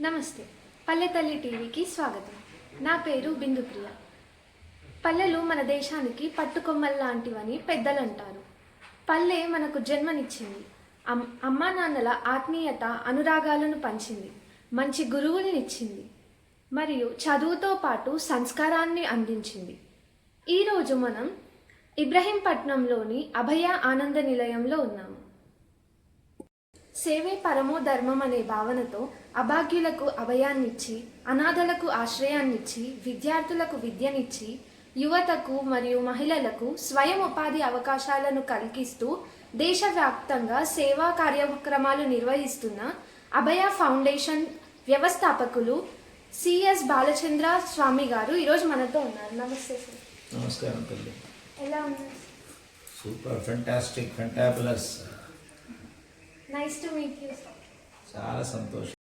నమస్తే. పల్లెతల్లి టీవీకి స్వాగతం. నా పేరు బిందుప్రియ. పల్లెలు మన దేశానికి పట్టుకొమ్మలు లాంటివని పెద్దలు అంటారు. పల్లె మనకు జన్మనిచ్చింది. అమ్మా నాన్నల ఆత్మీయత అనురాగాలను పంచింది. మంచి గురువులనిచ్చింది. మరియు చదువుతో పాటు సంస్కారాన్ని అందించింది. ఈరోజు మనం ఇబ్రహీంపట్నంలోని అభయ ఆనంద నిలయంలో ఉన్నాము. సేవే పరమో ధర్మం అనే భావనతో అభాగ్యులకు అభయాన్నిచ్చి, అనాథలకు ఆశ్రయాన్నిచ్చి, విద్యార్థులకు విద్యనిచ్చి, యువతకు మరియు మహిళలకు స్వయం ఉపాధి అవకాశాలను కల్పిస్తూ దేశవ్యాప్తంగా సేవా కార్యక్రమాలు నిర్వహిస్తున్న అభయ ఫౌండేషన్ వ్యవస్థాపకులు సిఎస్ బాలచంద్ర స్వామి గారు ఈరోజు మనతో ఉన్నారు. నమస్తే సార్. నమస్కారం తల్లి. ఎలా ఉన్నారు? Super, fantastic, fantabulous. Nice to meet you sir. చాలా సంతోషం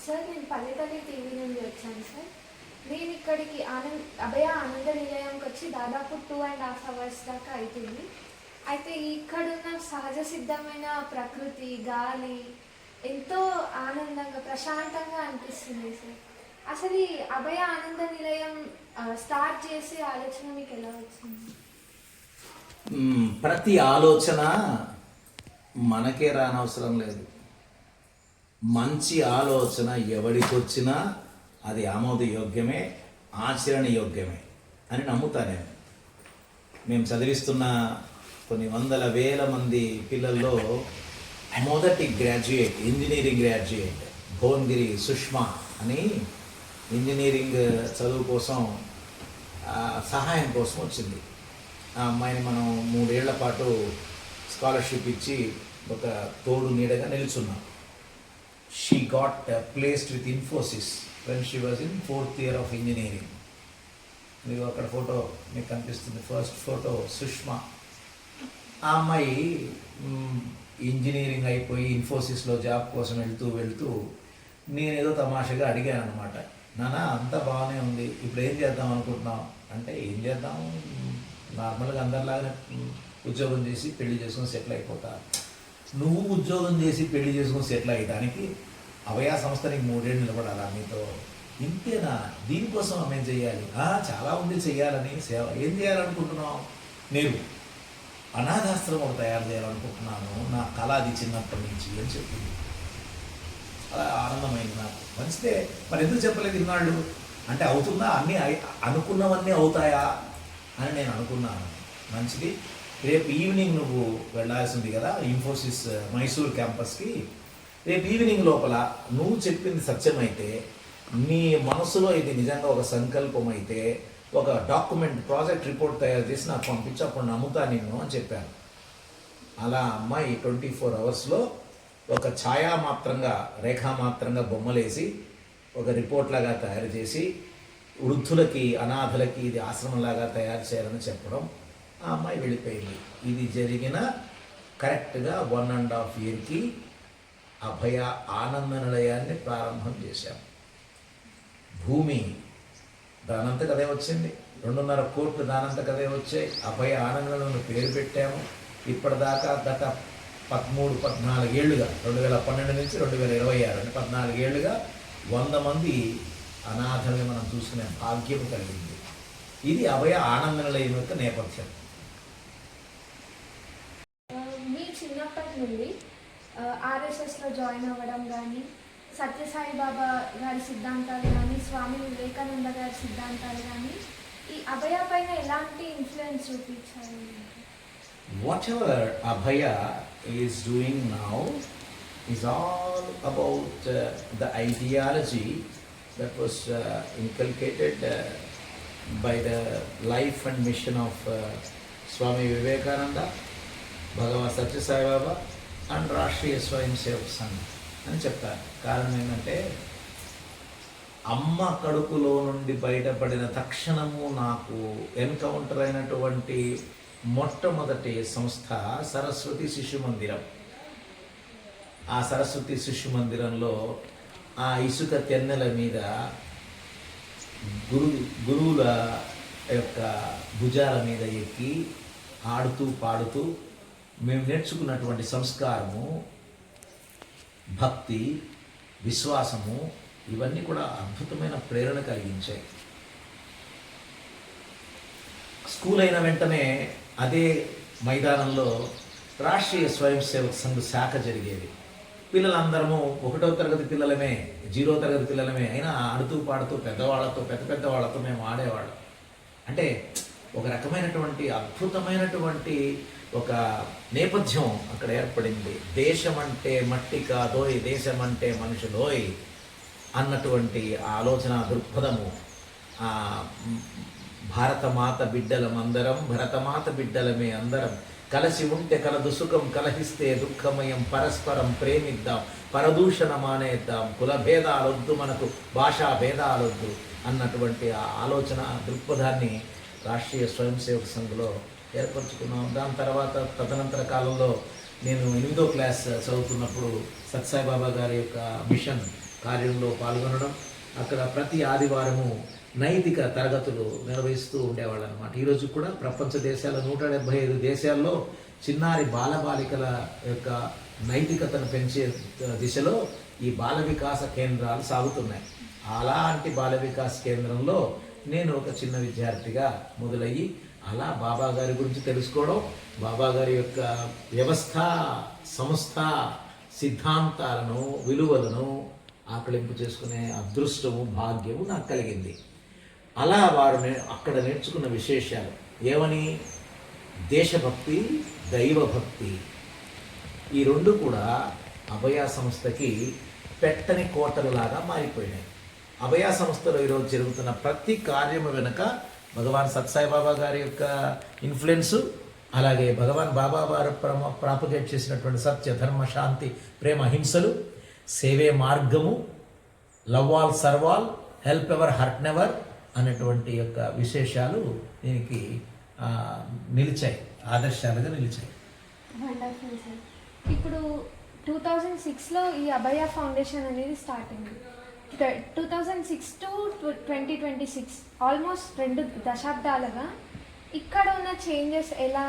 సార్. నేను పల్లెతల్లి టీవీ నుండి వచ్చాను సార్. నేను ఇక్కడికి అభయ ఆనంద నిలయంకి వచ్చి దాదాపు 2.5 hours దాకా అవుతుంది. అయితే ఇక్కడున్న సహజ సిద్ధమైన ప్రకృతి, గాలి ఎంతో ఆనందంగా ప్రశాంతంగా అనిపిస్తుంది సార్. అసలు ఈ అభయ ఆనంద నిలయం స్టార్ట్ చేసే ఆలోచన మీకు ఎలా వచ్చింది? ప్రతి ఆలోచన మనకే రానవసరం లేదు. మంచి ఆలోచన ఎవరికి వచ్చినా అది ఆమోదయోగ్యమే, ఆచరణయోగ్యమే అని నమ్ముతా నేను. మేము చదివిస్తున్న కొన్ని వందల వేల మంది పిల్లల్లో మొదటి graduate, engineering graduate Bhuvanagiri Sushma అని ఇంజనీరింగ్ చదువు కోసం సహాయం కోసం వచ్చింది. ఆ అమ్మాయిని మనం 3 ఏళ్ల పాటు స్కాలర్షిప్ ఇచ్చి ఒక తోడు నీడగా నిలుచున్నాం. She got placed with Infosys when she was in 4th year of engineering. మీకు అక్కడ ఫోటో మీకు కనిపిస్తుంది, ఫస్ట్ ఫోటో సుష్మా. ఆ అమ్మాయి ఇంజనీరింగ్ అయిపోయి ఇన్ఫోసిస్లో జాబ్ కోసం వెళ్తూ నేనేదో తమాషగా అడిగాను అనమాట, నాన్న అంతా బాగానే ఉంది, ఇప్పుడు ఏం చేద్దాం అనుకుంటున్నాం అంటే, ఏం చేద్దాం, నార్మల్గా అందరిలాగా ఉద్యోగం చేసి పెళ్లి చేసుకొని సెటిల్ అయిపోతా. నువ్వు ఉద్యోగం చేసి పెళ్లి చేసుకొని సెటిల్ అయ్యడానికి అభయ సంస్థ నీకు 3 ఏళ్ళు నిలబడాలా మీతో? ఇంతేనా? దీనికోసం మేము చెయ్యాలి? చాలా ఉంది చెయ్యాలని సేవ. ఏం చేయాలనుకుంటున్నావు? నేను అనాథాశ్రమం తయారు చేయాలనుకుంటున్నాను, నా కళ అది చిన్నప్పటి నుంచి అని చెప్పింది. అలా ఆనందమైంది నాకు. మంచిదే, మరి ఎందుకు చెప్పలేదు ఇన్నాళ్ళు అంటే, అవుతుందా, అన్నీ అనుకున్నవన్నీ అవుతాయా అని నేను అనుకున్నాను. మంచిది, రేపు ఈవినింగ్ నువ్వు వెళ్ళాల్సింది కదా ఇన్ఫోసిస్ మైసూర్ క్యాంపస్కి. రేపు ఈవినింగ్ లోపల నువ్వు చెప్పింది సత్యమైతే, నీ మనసులో ఇది నిజంగా ఒక సంకల్పం అయితే, ఒక డాక్యుమెంట్, ప్రాజెక్ట్ రిపోర్ట్ తయారు చేసి నాకు పంపించి, అప్పుడు నమ్ముతా నిన్ను అని చెప్పాను. అలా అమ్మాయి 24 hours ఒక ఛాయామాత్రంగా, రేఖామాత్రంగా బొమ్మలేసి ఒక రిపోర్ట్ లాగా తయారు చేసి, వృద్ధులకి, అనాథలకి ఇది ఆశ్రమంలాగా తయారు చేయాలని చెప్పడం, ఆ అమ్మాయి వెళ్ళిపోయింది. ఇది జరిగిన కరెక్ట్గా 1.5 yearకి అభయ ఆనంద నిలయాన్ని ప్రారంభం చేశాం. భూమి దానంతకు అదే వచ్చింది, 2.5 కోట్లు దానంతకు అదే వచ్చాయి. అభయ ఆనందలను పేరు పెట్టాము. ఇప్పటిదాకా గత 13-14 ఏళ్ళుగా, 2012 నుంచి 2026 అంటే 14 ఏళ్ళుగా 100 మంది అనాథల్ని మనం చూసుకునే భాగ్యం కలిగింది. ఇది అభయ ఆనంద నిలయం యొక్క నేపథ్యం. మీ చిన్నప్పటి నుండి ఆర్ఎస్ఎస్లో జాయిన్ అవ్వడం కానీ, సత్యసాయి బాబా గారి సిద్ధాంతాలు కానీ, స్వామి వివేకానంద గారి సిద్ధాంతాలు కానీ ఈ అభయ పైన ఎలాంటి ఇన్ఫ్లుయెన్స్ చూపించారు? Whatever Abhaya is doing now is all about the ideology that was inculcated by the life and mission of Swami Vivekananda, Bhagavan Satya Sai Baba and Rashtriya Swayam Sevak Sangh అని చెప్తారు. కారణం ఏంటంటే, అమ్మ కడుపులో నుండి బయటపడిన తక్షణము నాకు ఎన్కౌంటర్ అయినటువంటి మొట్టమొదటి సంస్థ సరస్వతి శిశు మందిరం. ఆ సరస్వతి శిశు మందిరంలో ఆ ఇసుక తెన్నెల మీద గురువుల యొక్క భుజాల మీద ఎక్కి ఆడుతూ పాడుతూ మేము నేర్చుకున్నటువంటి సంస్కారము, భక్తి, విశ్వాసము, ఇవన్నీ కూడా అద్భుతమైన ప్రేరణ కలిగించాయి. స్కూల్ అయిన వెంటనే అదే మైదానంలో రాష్ట్రీయ స్వయం సేవక్ సంఘ్ శాఖ జరిగేది. పిల్లలందరము 1వ తరగతి పిల్లలమే, 0వ తరగతి పిల్లలమే, అయినా ఆడుతూ పాడుతూ పెద్దవాళ్ళతో పెద్ద వాళ్ళతో మేము ఆడేవాళ్ళం. అంటే ఒక రకమైనటువంటి అద్భుతమైనటువంటి ఒక నేపథ్యం అక్కడ ఏర్పడింది. దేశం అంటే మట్టి కాదోయ్, దేశం అంటే మనుషులోయ్ అన్నటువంటి ఆలోచన దృక్పథము. భారతమాత బిడ్డలమందరం, భరతమాత బిడ్డలమే అందరం, కలిసి ఉంటే కలదు సుఖం, కలహిస్తే దుఃఖమయం, పరస్పరం ప్రేమిద్దాం, పరదూషణ మానేద్దాం, కుల భేదాలొద్దు మనకు, భాషా భేదాలొద్దు అన్నటువంటి ఆ ఆలోచన దృక్పథాన్ని రాష్ట్రీయ స్వయం సేవక సంఘ్లో ఏర్పరచుకున్నాం. దాని తర్వాత తదనంతర కాలంలో నేను 8వ క్లాస్ చదువుతున్నప్పుడు సత్సాయిబాబా గారి యొక్క మిషన్ కార్యంలో పాల్గొనడం, అక్కడ ప్రతి ఆదివారము నైతిక తరగతులు నిర్వహిస్తూ ఉండేవాళ్ళు అనమాట. ఈరోజు కూడా ప్రపంచ దేశాల 175 దేశాల్లో చిన్నారి బాలబాలికల యొక్క నైతికతను పెంచే దిశలో ఈ బాల వికాస కేంద్రాలు సాగుతున్నాయి. అలాంటి బాల వికాస్ కేంద్రంలో నేను ఒక చిన్న విద్యార్థిగా మొదలయ్యి అలా బాబా గారి గురించి తెలుసుకోవడం, బాబా గారి యొక్క వ్యవస్థ, సంస్థ, సిద్ధాంతాలను, విలువలను ఆకలింపు చేసుకునే అదృష్టము, భాగ్యము నాకు కలిగింది. అలా వారు అక్కడ నేర్చుకున్న విశేషాలు ఏమని, దేశభక్తి, దైవభక్తి, ఈ రెండు కూడా అభయ సంస్థకి పెట్టని కోటలులాగా మారిపోయినాయి. అభయ సంస్థలో ఈరోజు జరుగుతున్న ప్రతి కార్యము వెనుక భగవాన్ సత్సాయిబాబా గారి యొక్క ఇన్ఫ్లుయెన్సు, అలాగే భగవాన్ బాబా వారు ప్రాపగేట్ చేసినటువంటి సత్య, ధర్మ, శాంతి, ప్రేమ, హింసలు, సేవే మార్గము, love all, serve all, help ever, hurt never అనేటువంటి యొక్క విశేషాలు దీనికి నిలిచాయి, ఆదర్శాలుగా నిలిచాయి. Wonderful sir. ఇప్పుడు 2006లో ఈ అభయ ఫౌండేషన్ అనేది స్టార్ట్ అయింది. 2006 to 2026 ఆల్మోస్ట్ 2 దశాబ్దాలుగా ఇక్కడ ఉన్న చేంజెస్ ఎలా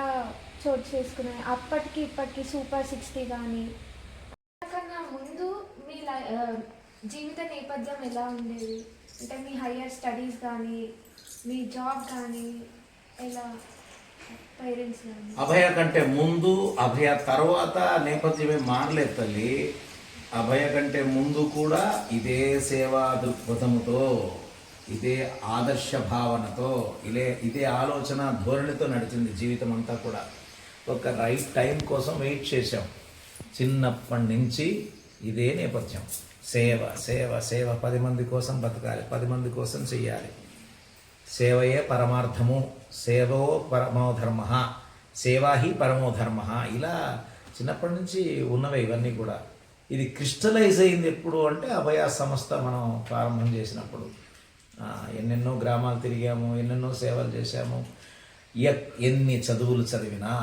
చోటు చేసుకున్నాయి? అప్పటికి ఇప్పటికి సూపర్ 60 కానీ కన్నా ముందు మీ జీవిత నేపథ్యం ఎలా ఉండేది? అంటే మీ హయ్యర్ స్టడీస్ కానీ, మీ జాబ్ కానీ, ఎలా పేరెంట్స్ కానీ? అభయ కంటే ముందు, అభయ తర్వాత నేపథ్యమే మారలేదు తల్లి. అభయ కంటే ముందు కూడా ఇదే సేవా దృక్పథముతో, ఇదే ఆదర్శ భావనతో, ఇదే ఆలోచన ధోరణితో నడిచింది జీవితం అంతా కూడా. ఒక రైట్ టైం కోసం వెయిట్ చేశాం. చిన్నప్పటి నుంచి ఇదే నేపథ్యం. సేవ సేవ సేవ, 10 మంది కోసం బతకాలి, 10 మంది కోసం చెయ్యాలి. సేవయే పరమార్థము, సేవో పరమో ధర్మ, సేవాహి పరమో ధర్మ, ఇలా చిన్నప్పటి నుంచి ఉన్నవే ఇవన్నీ కూడా. ఇది క్రిస్టలైజ్ అయింది ఎప్పుడు అంటే అభయ సంస్థ మనం ప్రారంభం చేసినప్పుడు. ఎన్నెన్నో గ్రామాలు తిరిగాము, ఎన్నెన్నో సేవలు చేశాము. ఎన్ని చదువులు చదివినా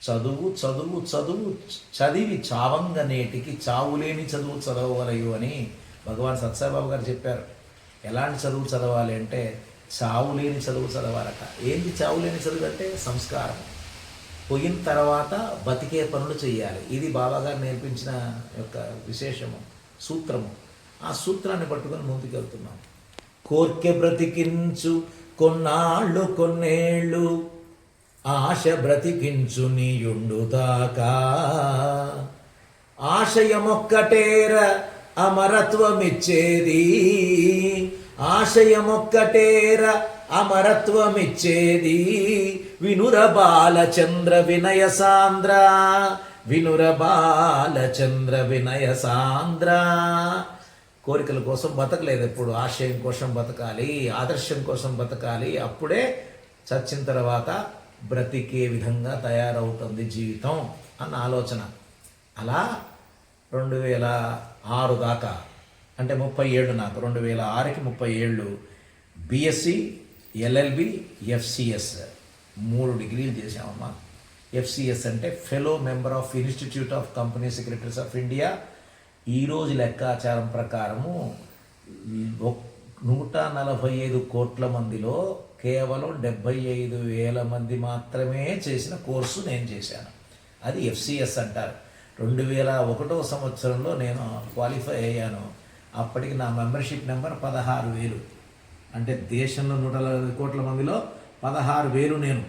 చదువు చదువు చదువు చదివి చావంగ నేటికి చావులేని చదువు చదవగలయు అని భగవాన్ సత్సాయిబాబు గారు చెప్పారు. ఎలాంటి చదువు చదవాలి అంటే చావులేని చదువు చదవాలట. ఏంటి చావులేని చదువు అంటే సంస్కారం. పోయిన తర్వాత బతికే పనులు చేయాలి. ఇది బాబాగారు నేర్పించిన యొక్క విశేషము, సూత్రము. ఆ సూత్రాన్ని పట్టుకొని ముందుకెళ్తున్నాం. కోర్కె బ్రతికించు కొన్నాళ్ళు కొన్నేళ్ళు, ఆశ బ్రతికించు నీయుండుదాకా, ఆశయమొక్కటేర అమరత్వమిచ్చేది, ఆశయమొక్కటేర అమరత్వమిచ్చేది, వినుర బాలచంద్ర వినయ సాంద్ర, వినుర బాలచంద్ర వినయ సాంద్ర. కోరికల కోసం బతకలేదు ఎప్పుడు, ఆశయం కోసం బతకాలి, ఆదర్శం కోసం బతకాలి. అప్పుడే చచ్చిన తర్వాత బ్రతికే విధంగా తయారవుతుంది జీవితం అన్న ఆలోచన. అలా 2006 దాకా, అంటే 30 ఏళ్ళు నాకు, 2006కి 30 ఏళ్ళు. బిఎస్సి, ఎల్ఎల్బి, ఎఫ్సిఎస్ 3 డిగ్రీలు చేసామమ్మా. ఎఫ్సిఎస్ అంటే fellow member of institute of company secretaries of India. ఈరోజు లెక్కాచారం ప్రకారము 145 కోట్ల మందిలో కేవలం 75,000 మంది మాత్రమే చేసిన కోర్సు నేను చేశాను. అది ఎఫ్సిఎస్ అంటారు. 2001 సంవత్సరంలో నేను క్వాలిఫై అయ్యాను. అప్పటికి నా మెంబర్షిప్ నెంబర్ 16,000. అంటే దేశంలో 140 కోట్ల మందిలో 16,000 నేను.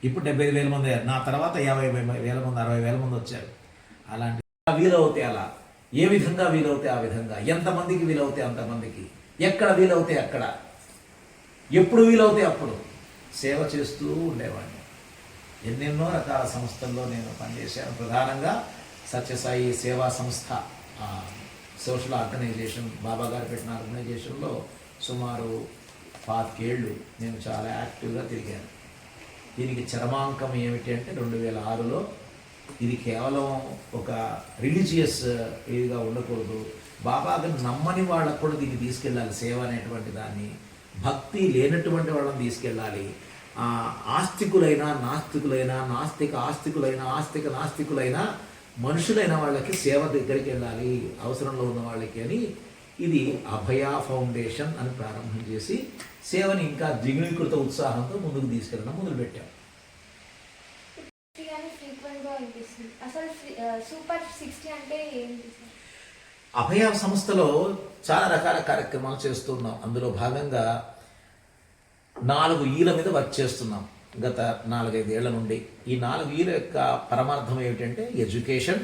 ఇప్పుడు 75,000 మంది అయ్యారు. నా తర్వాత 50,000 మంది, 60,000 మంది వచ్చారు. అలాంటి వీలవుతే అలా, ఏ విధంగా వీలవుతే ఆ విధంగా, ఎంతమందికి వీలవుతే అంతమందికి, ఎక్కడ వీలవుతే అక్కడ, ఎప్పుడు వీలవుతే అప్పుడు సేవ చేస్తూ ఉండేవాడిని. ఎన్నెన్నో రకాల సంస్థల్లో నేను పనిచేశాను. ప్రధానంగా సత్యసాయి సేవా సంస్థ, సోషల్ ఆర్గనైజేషన్, బాబా గారు పెట్టిన ఆర్గనైజేషన్లో సుమారు 25 ఏళ్ళు నేను చాలా యాక్టివ్గా తిరిగాను. దీనికి చరమాంకం ఏమిటి అంటే 2006లో ఇది కేవలం ఒక రిలీజియస్ ఇదిగా ఉండకూడదు, బాబా గారిని నమ్మని వాళ్ళకు కూడా దీన్ని తీసుకెళ్ళాలి, సేవ అనేటువంటి దాన్ని. భక్తి లేనటువంటి వాళ్ళని తీసుకెళ్ళాలి. ఆస్తికులైన నాస్తికులైన, నాస్తిక ఆస్తికులైన, ఆస్తిక నాస్తికులైన మనుషులైన వాళ్ళకి సేవ దగ్గరికి వెళ్ళాలి, అవసరంలో ఉన్న వాళ్ళకి అని ఇది అభయ ఫౌండేషన్ అని ప్రారంభం చేసి సేవని ఇంకా ద్విగుణీకృత ఉత్సాహంతో ముందుకు తీసుకెళ్ళడం మొదలుపెట్టాం. అసలు సూపర్ 60 అంటే ఏంటి? అభయ సంస్థలో చాలా రకాల కార్యక్రమాలు చేస్తున్నాం. అందులో భాగంగా 4 ఈల మీద వర్క్ చేస్తున్నాం గత 4-5 ఏళ్ల నుండి. ఈ 4 ఈల యొక్క పరమార్థం ఏమిటంటే ఎడ్యుకేషన్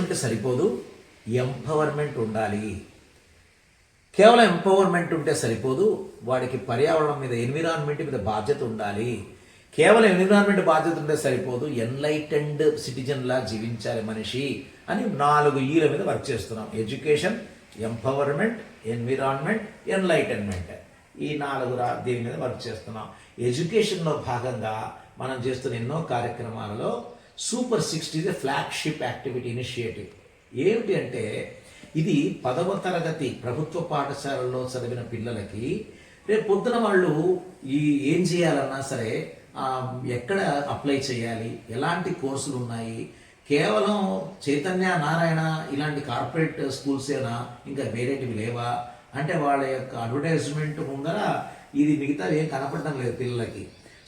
ఉంటే సరిపోదు, ఎంపవర్మెంట్ ఉండాలి. కేవలం ఎంపవర్మెంట్ ఉంటే సరిపోదు, వాడికి పర్యావరణం మీద, ఎన్విరాన్మెంట్ మీద బాధ్యత ఉండాలి. కేవలం ఎన్విరాన్మెంట్ బాధ్యత ఉంటే సరిపోదు, ఎన్లైటెండ్ సిటిజన్లా జీవించాలి మనిషి అని 4 ఈల మీద వర్క్ చేస్తున్నాం. ఎడ్యుకేషన్, ఎంపవర్మెంట్, ఎన్విరాన్మెంట్, ఎన్లైటన్మెంట్, ఈ 4 దీని మీద వర్క్ చేస్తున్నాం. ఎడ్యుకేషన్లో భాగంగా మనం చేస్తున్న ఎన్నో కార్యక్రమాలలో సూపర్ 60 ఫ్లాగ్షిప్ యాక్టివిటీ ఇనిషియేటివ్. ఏమిటి అంటే ఇది 10వ తరగతి ప్రభుత్వ పాఠశాలల్లో చదివిన పిల్లలకి రేపు పొద్దున వాళ్ళు ఏం చేయాలన్నా సరే, ఎక్కడ అప్లై చేయాలి, ఎలాంటి కోర్సులు ఉన్నాయి, కేవలం చైతన్య, నారాయణ ఇలాంటి కార్పొరేట్ స్కూల్సేనా, ఇంకా వేరేటివి లేవా అంటే వాళ్ళ యొక్క అడ్వర్టైజ్మెంట్ ముందర ఇది మిగతా ఏం కనపడడం లేదు పిల్లలకి.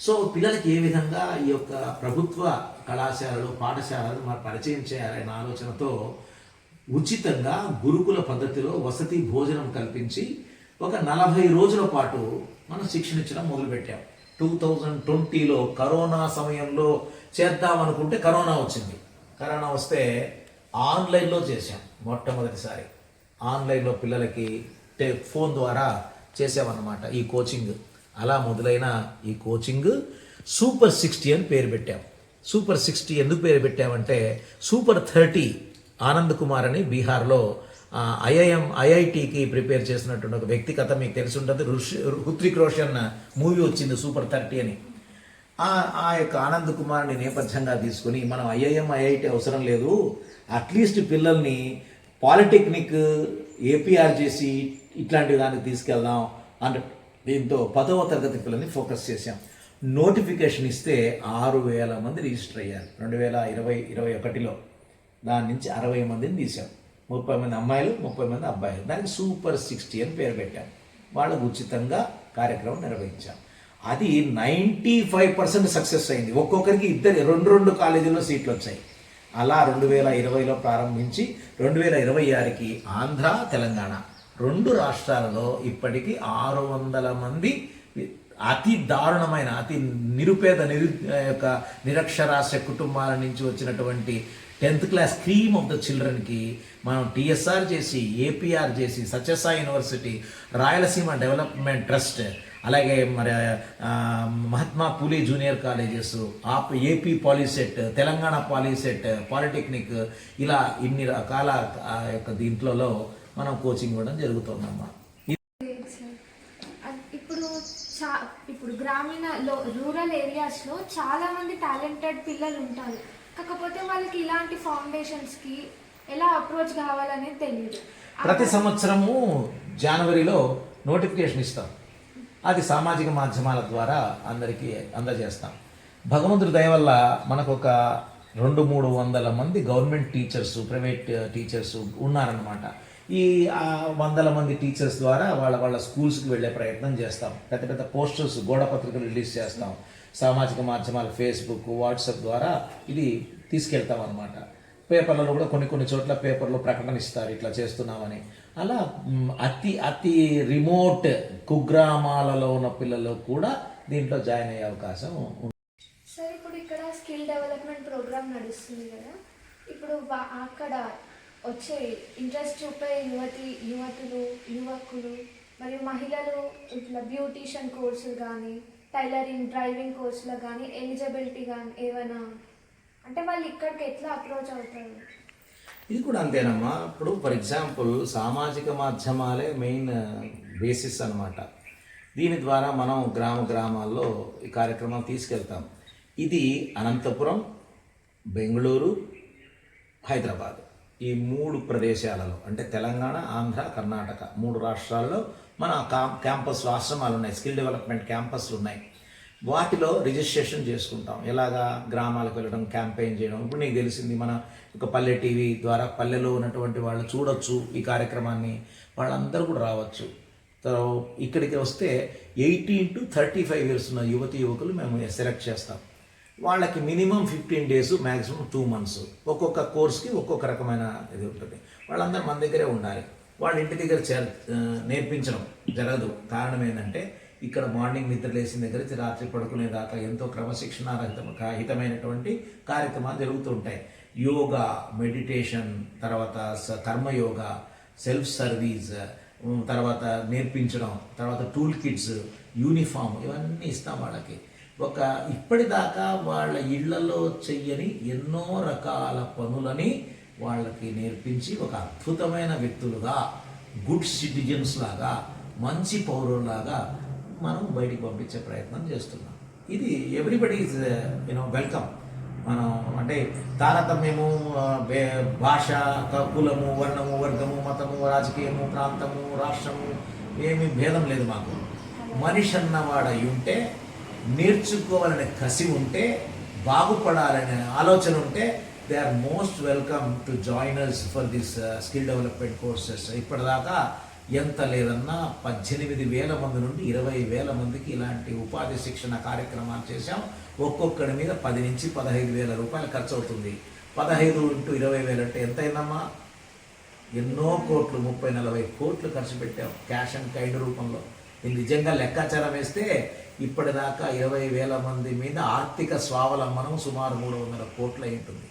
సో పిల్లలకి ఏ విధంగా ఈ యొక్క ప్రభుత్వ కళాశాలలు, పాఠశాలలు మనం పరిచయం చేయాలనే ఆలోచనతో ఉచితంగా గురుకుల పద్ధతిలో వసతి భోజనం కల్పించి ఒక 40 రోజుల పాటు మనం శిక్షణ ఇచ్చడం మొదలుపెట్టాం. 2020లో కరోనా సమయంలో చేద్దామనుకుంటే కరోనా వచ్చింది. కరోనా వస్తే ఆన్లైన్లో చేశాం. మొట్టమొదటిసారి ఆన్లైన్లో పిల్లలకి ఫోన్ ద్వారా చేసామన్నమాట ఈ కోచింగ్. అలా మొదలైన ఈ కోచింగ్ సూపర్ 60 అని పేరు పెట్టాం. సూపర్ 60 ఎందుకు పేరు పెట్టామంటే సూపర్ 30 ఆనంద్ కుమార్ అని బీహార్లో ఐఐటికి ప్రిపేర్ చేసినటువంటి ఒక వ్యక్తి కథ మీకు తెలిసి ఉంటుంది. హృతిక్ రోషన్ మూవీ వచ్చింది సూపర్ 30 అని. ఆ యొక్క ఆనంద్ కుమార్ని నేపథ్యంగా తీసుకుని మనం ఐఐటి అవసరం లేదు, అట్లీస్ట్ పిల్లల్ని పాలిటెక్నిక్, ఏపీఆర్ చేసి ఇట్లాంటి దానికి తీసుకెళ్దాం అంటే దీంతో 10వ తరగతి పిల్లల్ని ఫోకస్ చేశాం. నోటిఫికేషన్ ఇస్తే 6,000 మంది రిజిస్టర్ అయ్యారు 2020-21లో. దాని నుంచి 60 మందిని తీసాం. 30 మంది అమ్మాయిలు, 30 మంది అబ్బాయిలు. దానికి సూపర్ 60 అని పేరు పెట్టాం. వాళ్ళకు ఉచితంగా కార్యక్రమం నిర్వహించాం. అది 95% సక్సెస్ అయింది. ఒక్కొక్కరికి 2 కాలేజీల్లో సీట్లు వచ్చాయి. అలా 2020లో ప్రారంభించి 2026కి ఆంధ్ర, తెలంగాణ 2 రాష్ట్రాలలో ఇప్పటికీ 600 మంది అతి దారుణమైన, అతి నిరుపేద యొక్క నిరక్షరాస్య కుటుంబాల నుంచి వచ్చినటువంటి 10th class cream of the చిల్డ్రన్కి మనం టీఎస్ఆర్ చేసి, ఏపీఆర్ చేసి, Sathya Sai university, Rayalaseema development trust, అలాగే మరి Mahatma Phule junior colleges, AP Polycet, Telangana Polycet, polytechnic, ఇలా ఇన్ని రకాల యొక్క దీంట్లో మనం కోచింగ్ ఇవ్వడం జరుగుతుందమ్మా. ఇప్పుడు గ్రామీణ రూరల్ ఏరియాస్లో చాలా మంది టాలెంటెడ్ పిల్లలు ఉంటారు. కాకపోతే వాళ్ళకి ఇలాంటి ఫౌండేషన్స్కి ఎలా అప్రోచ్ కావాలనేది తెలియదు. ప్రతి సంవత్సరము జనవరిలో నోటిఫికేషన్ ఇస్తాం. అది సామాజిక మాధ్యమాల ద్వారా అందరికీ అందజేస్తాం. భగవంతుడి దయ వల్ల మనకు ఒక 200-300 మంది గవర్నమెంట్ టీచర్స్, ప్రైవేట్ టీచర్స్ ఉన్నారన్నమాట. ఈ 100 మంది టీచర్స్ ద్వారా వాళ్ళ స్కూల్స్కి వెళ్ళే ప్రయత్నం చేస్తాం. పెద్ద పెద్ద పోస్టర్స్, గోడ పత్రికలు రిలీజ్ చేస్తాం. సామాజిక మాధ్యమాలు, ఫేస్బుక్, వాట్సాప్ ద్వారా ఇది తీసుకెళ్తాం అనమాట. పేపర్లలో కూడా కొన్ని చోట్ల పేపర్లో ప్రకటన ఇస్తారు ఇట్లా చేస్తున్నామని. అలా అతి అతి రిమోట్ కుగ్రామాలలో ఉన్న పిల్లలు కూడా దీంట్లో జాయిన్ అయ్యే అవకాశం ఉంది. సార్ ఇప్పుడు ఇక్కడ స్కిల్ డెవలప్మెంట్ ప్రోగ్రామ్ నడుస్తుంది కదా, ఇప్పుడు అక్కడ వచ్చే ఇంట్రెస్ట్ చూపే యువకులు మరియు మహిళలు ఇట్లా బ్యూటీషియన్ కోర్సులు కానీ టైలరింగ్ డ్రైవింగ్ కోర్సులు కానీ ఎలిజిబిలిటీ కానీ ఏమైనా అంటే వాళ్ళు ఇక్కడికి ఎట్లా అప్రోచ్ అవుతారు? ఇది కూడా అంతేనమ్మా. ఇప్పుడు ఫర్ ఎగ్జాంపుల్ సామాజిక మాధ్యమాలే మెయిన్ బేసిస్ అన్నమాట. దీని ద్వారా మనం గ్రామాల్లో ఈ కార్యక్రమం తీసుకెళ్తాం. ఇది అనంతపురం, బెంగళూరు, హైదరాబాద్ ఈ 3 ప్రదేశాలలో అంటే తెలంగాణ, ఆంధ్ర, కర్ణాటక 3 రాష్ట్రాల్లో మన క్యాంపస్లు ఆశ్రమాలు ఉన్నాయి, స్కిల్ డెవలప్మెంట్ క్యాంపస్లు ఉన్నాయి. వాటిలో రిజిస్ట్రేషన్ చేసుకుంటాం. ఎలాగా గ్రామాలకు వెళ్ళడం, క్యాంపెయిన్ చేయడం. ఇప్పుడు నీకు తెలిసింది మన ఒక పల్లె టీవీ ద్వారా పల్లెలో ఉన్నటువంటి వాళ్ళు చూడొచ్చు ఈ కార్యక్రమాన్ని, వాళ్ళందరూ కూడా రావచ్చు. ఇక్కడికి వస్తే 18 to 35 years ఉన్న యువకులు మేము సెలెక్ట్ చేస్తాం. వాళ్ళకి మినిమం 15 days, మ్యాక్సిమం 2 months ఒక్కొక్క కోర్స్కి ఒక్కొక్క రకమైన ఇది ఉంటుంది. వాళ్ళందరూ మన దగ్గరే ఉండాలి. వాళ్ళ ఇంటి దగ్గర నేర్పించడం జరగదు. కారణం ఏంటంటే ఇక్కడ మార్నింగ్ నిద్ర లేచిన దగ్గర నుంచి రాత్రి పడుకునేదాకా ఎంతో క్రమశిక్షణారహితమైనటువంటి కార్యక్రమాలు జరుగుతూ ఉంటాయి. యోగా, మెడిటేషన్, తర్వాత కర్మయోగా, సెల్ఫ్ సర్వీస్, తర్వాత నేర్పించడం, తర్వాత టూల్ కిట్స్, యూనిఫామ్ ఇవన్నీ ఇస్తాం వాళ్ళకి. ఇప్పటిదాకా వాళ్ళ ఇళ్లలో చెయ్యని ఎన్నో రకాల పనులని వాళ్ళకి నేర్పించి ఒక అద్భుతమైన వ్యక్తులుగా, గుడ్ సిటిజన్స్ లాగా, మంచి పౌరుల్లాగా మనం బయటికి పంపించే ప్రయత్నం చేస్తున్నాం. ఇది ఎవ్రీబడి ఈజ్ వెల్కమ్. మనం అంటే తారతమ్యము, భాష, కులము, వర్ణము, వర్గము, మతము, రాజకీయము, ప్రాంతము, రాష్ట్రము ఏమీ భేదం లేదు మాకు. మనిషి అన్నవాడ ఉంటే, నేర్చుకోవాలనే కసి ఉంటే, బాగుపడాలనే ఆలోచన ఉంటే they are most welcome to joiners for this skill development courses. ఇప్పటిదాకా ఎంత లేదన్నా 18,000 మంది నుండి 20,000 మందికి ఇలాంటి ఉపాధి శిక్షణ కార్యక్రమాలు చేశాం. ఒక్కొక్కడి మీద 10 నుంచి 15,000 రూపాయలు ఖర్చు అవుతుంది. 15 into 20,000 అంటే ఎంత అయిందమ్మా? ఎన్నో కోట్లు, 30-40 కోట్లు ఖర్చు పెట్టాం క్యాష్ అండ్ కైండ్ రూపంలో. ఇది నిజంగా లెక్కాచారం వేస్తే ఇప్పటిదాకా 20,000 మంది మీద ఆర్థిక స్వావలంబనం సుమారు 300 కోట్లు అయి ఉంటుంది.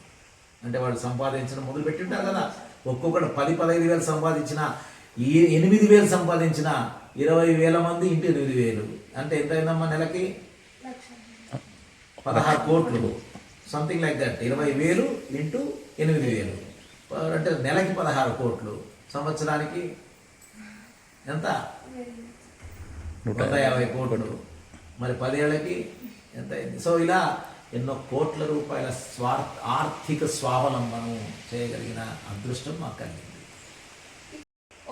అంటే వాళ్ళు సంపాదించడం మొదలుపెట్టి ఉంటారు కదా. ఒక్కొక్కడు 10-15,000 సంపాదించిన, 8,000 సంపాదించిన 20,000 మంది ఇంటూ 8,000 అంటే ఎంత అయిందమ్మా? నెలకి 16 కోట్లు, సంథింగ్ లైక్ దట్. 20,000 ఇంటూ 8,000 అంటే నెలకి 16 కోట్లు. సంవత్సరానికి ఎంత? 150 కోట్లు. మరి 10 ఏళ్ళకి ఎంత అయింది? సో ఇలా ఎన్నో కోట్ల రూపాయల ఆర్థిక స్వావలంబనం చేయగలిగిన అదృష్టం మాకు కలిగింది.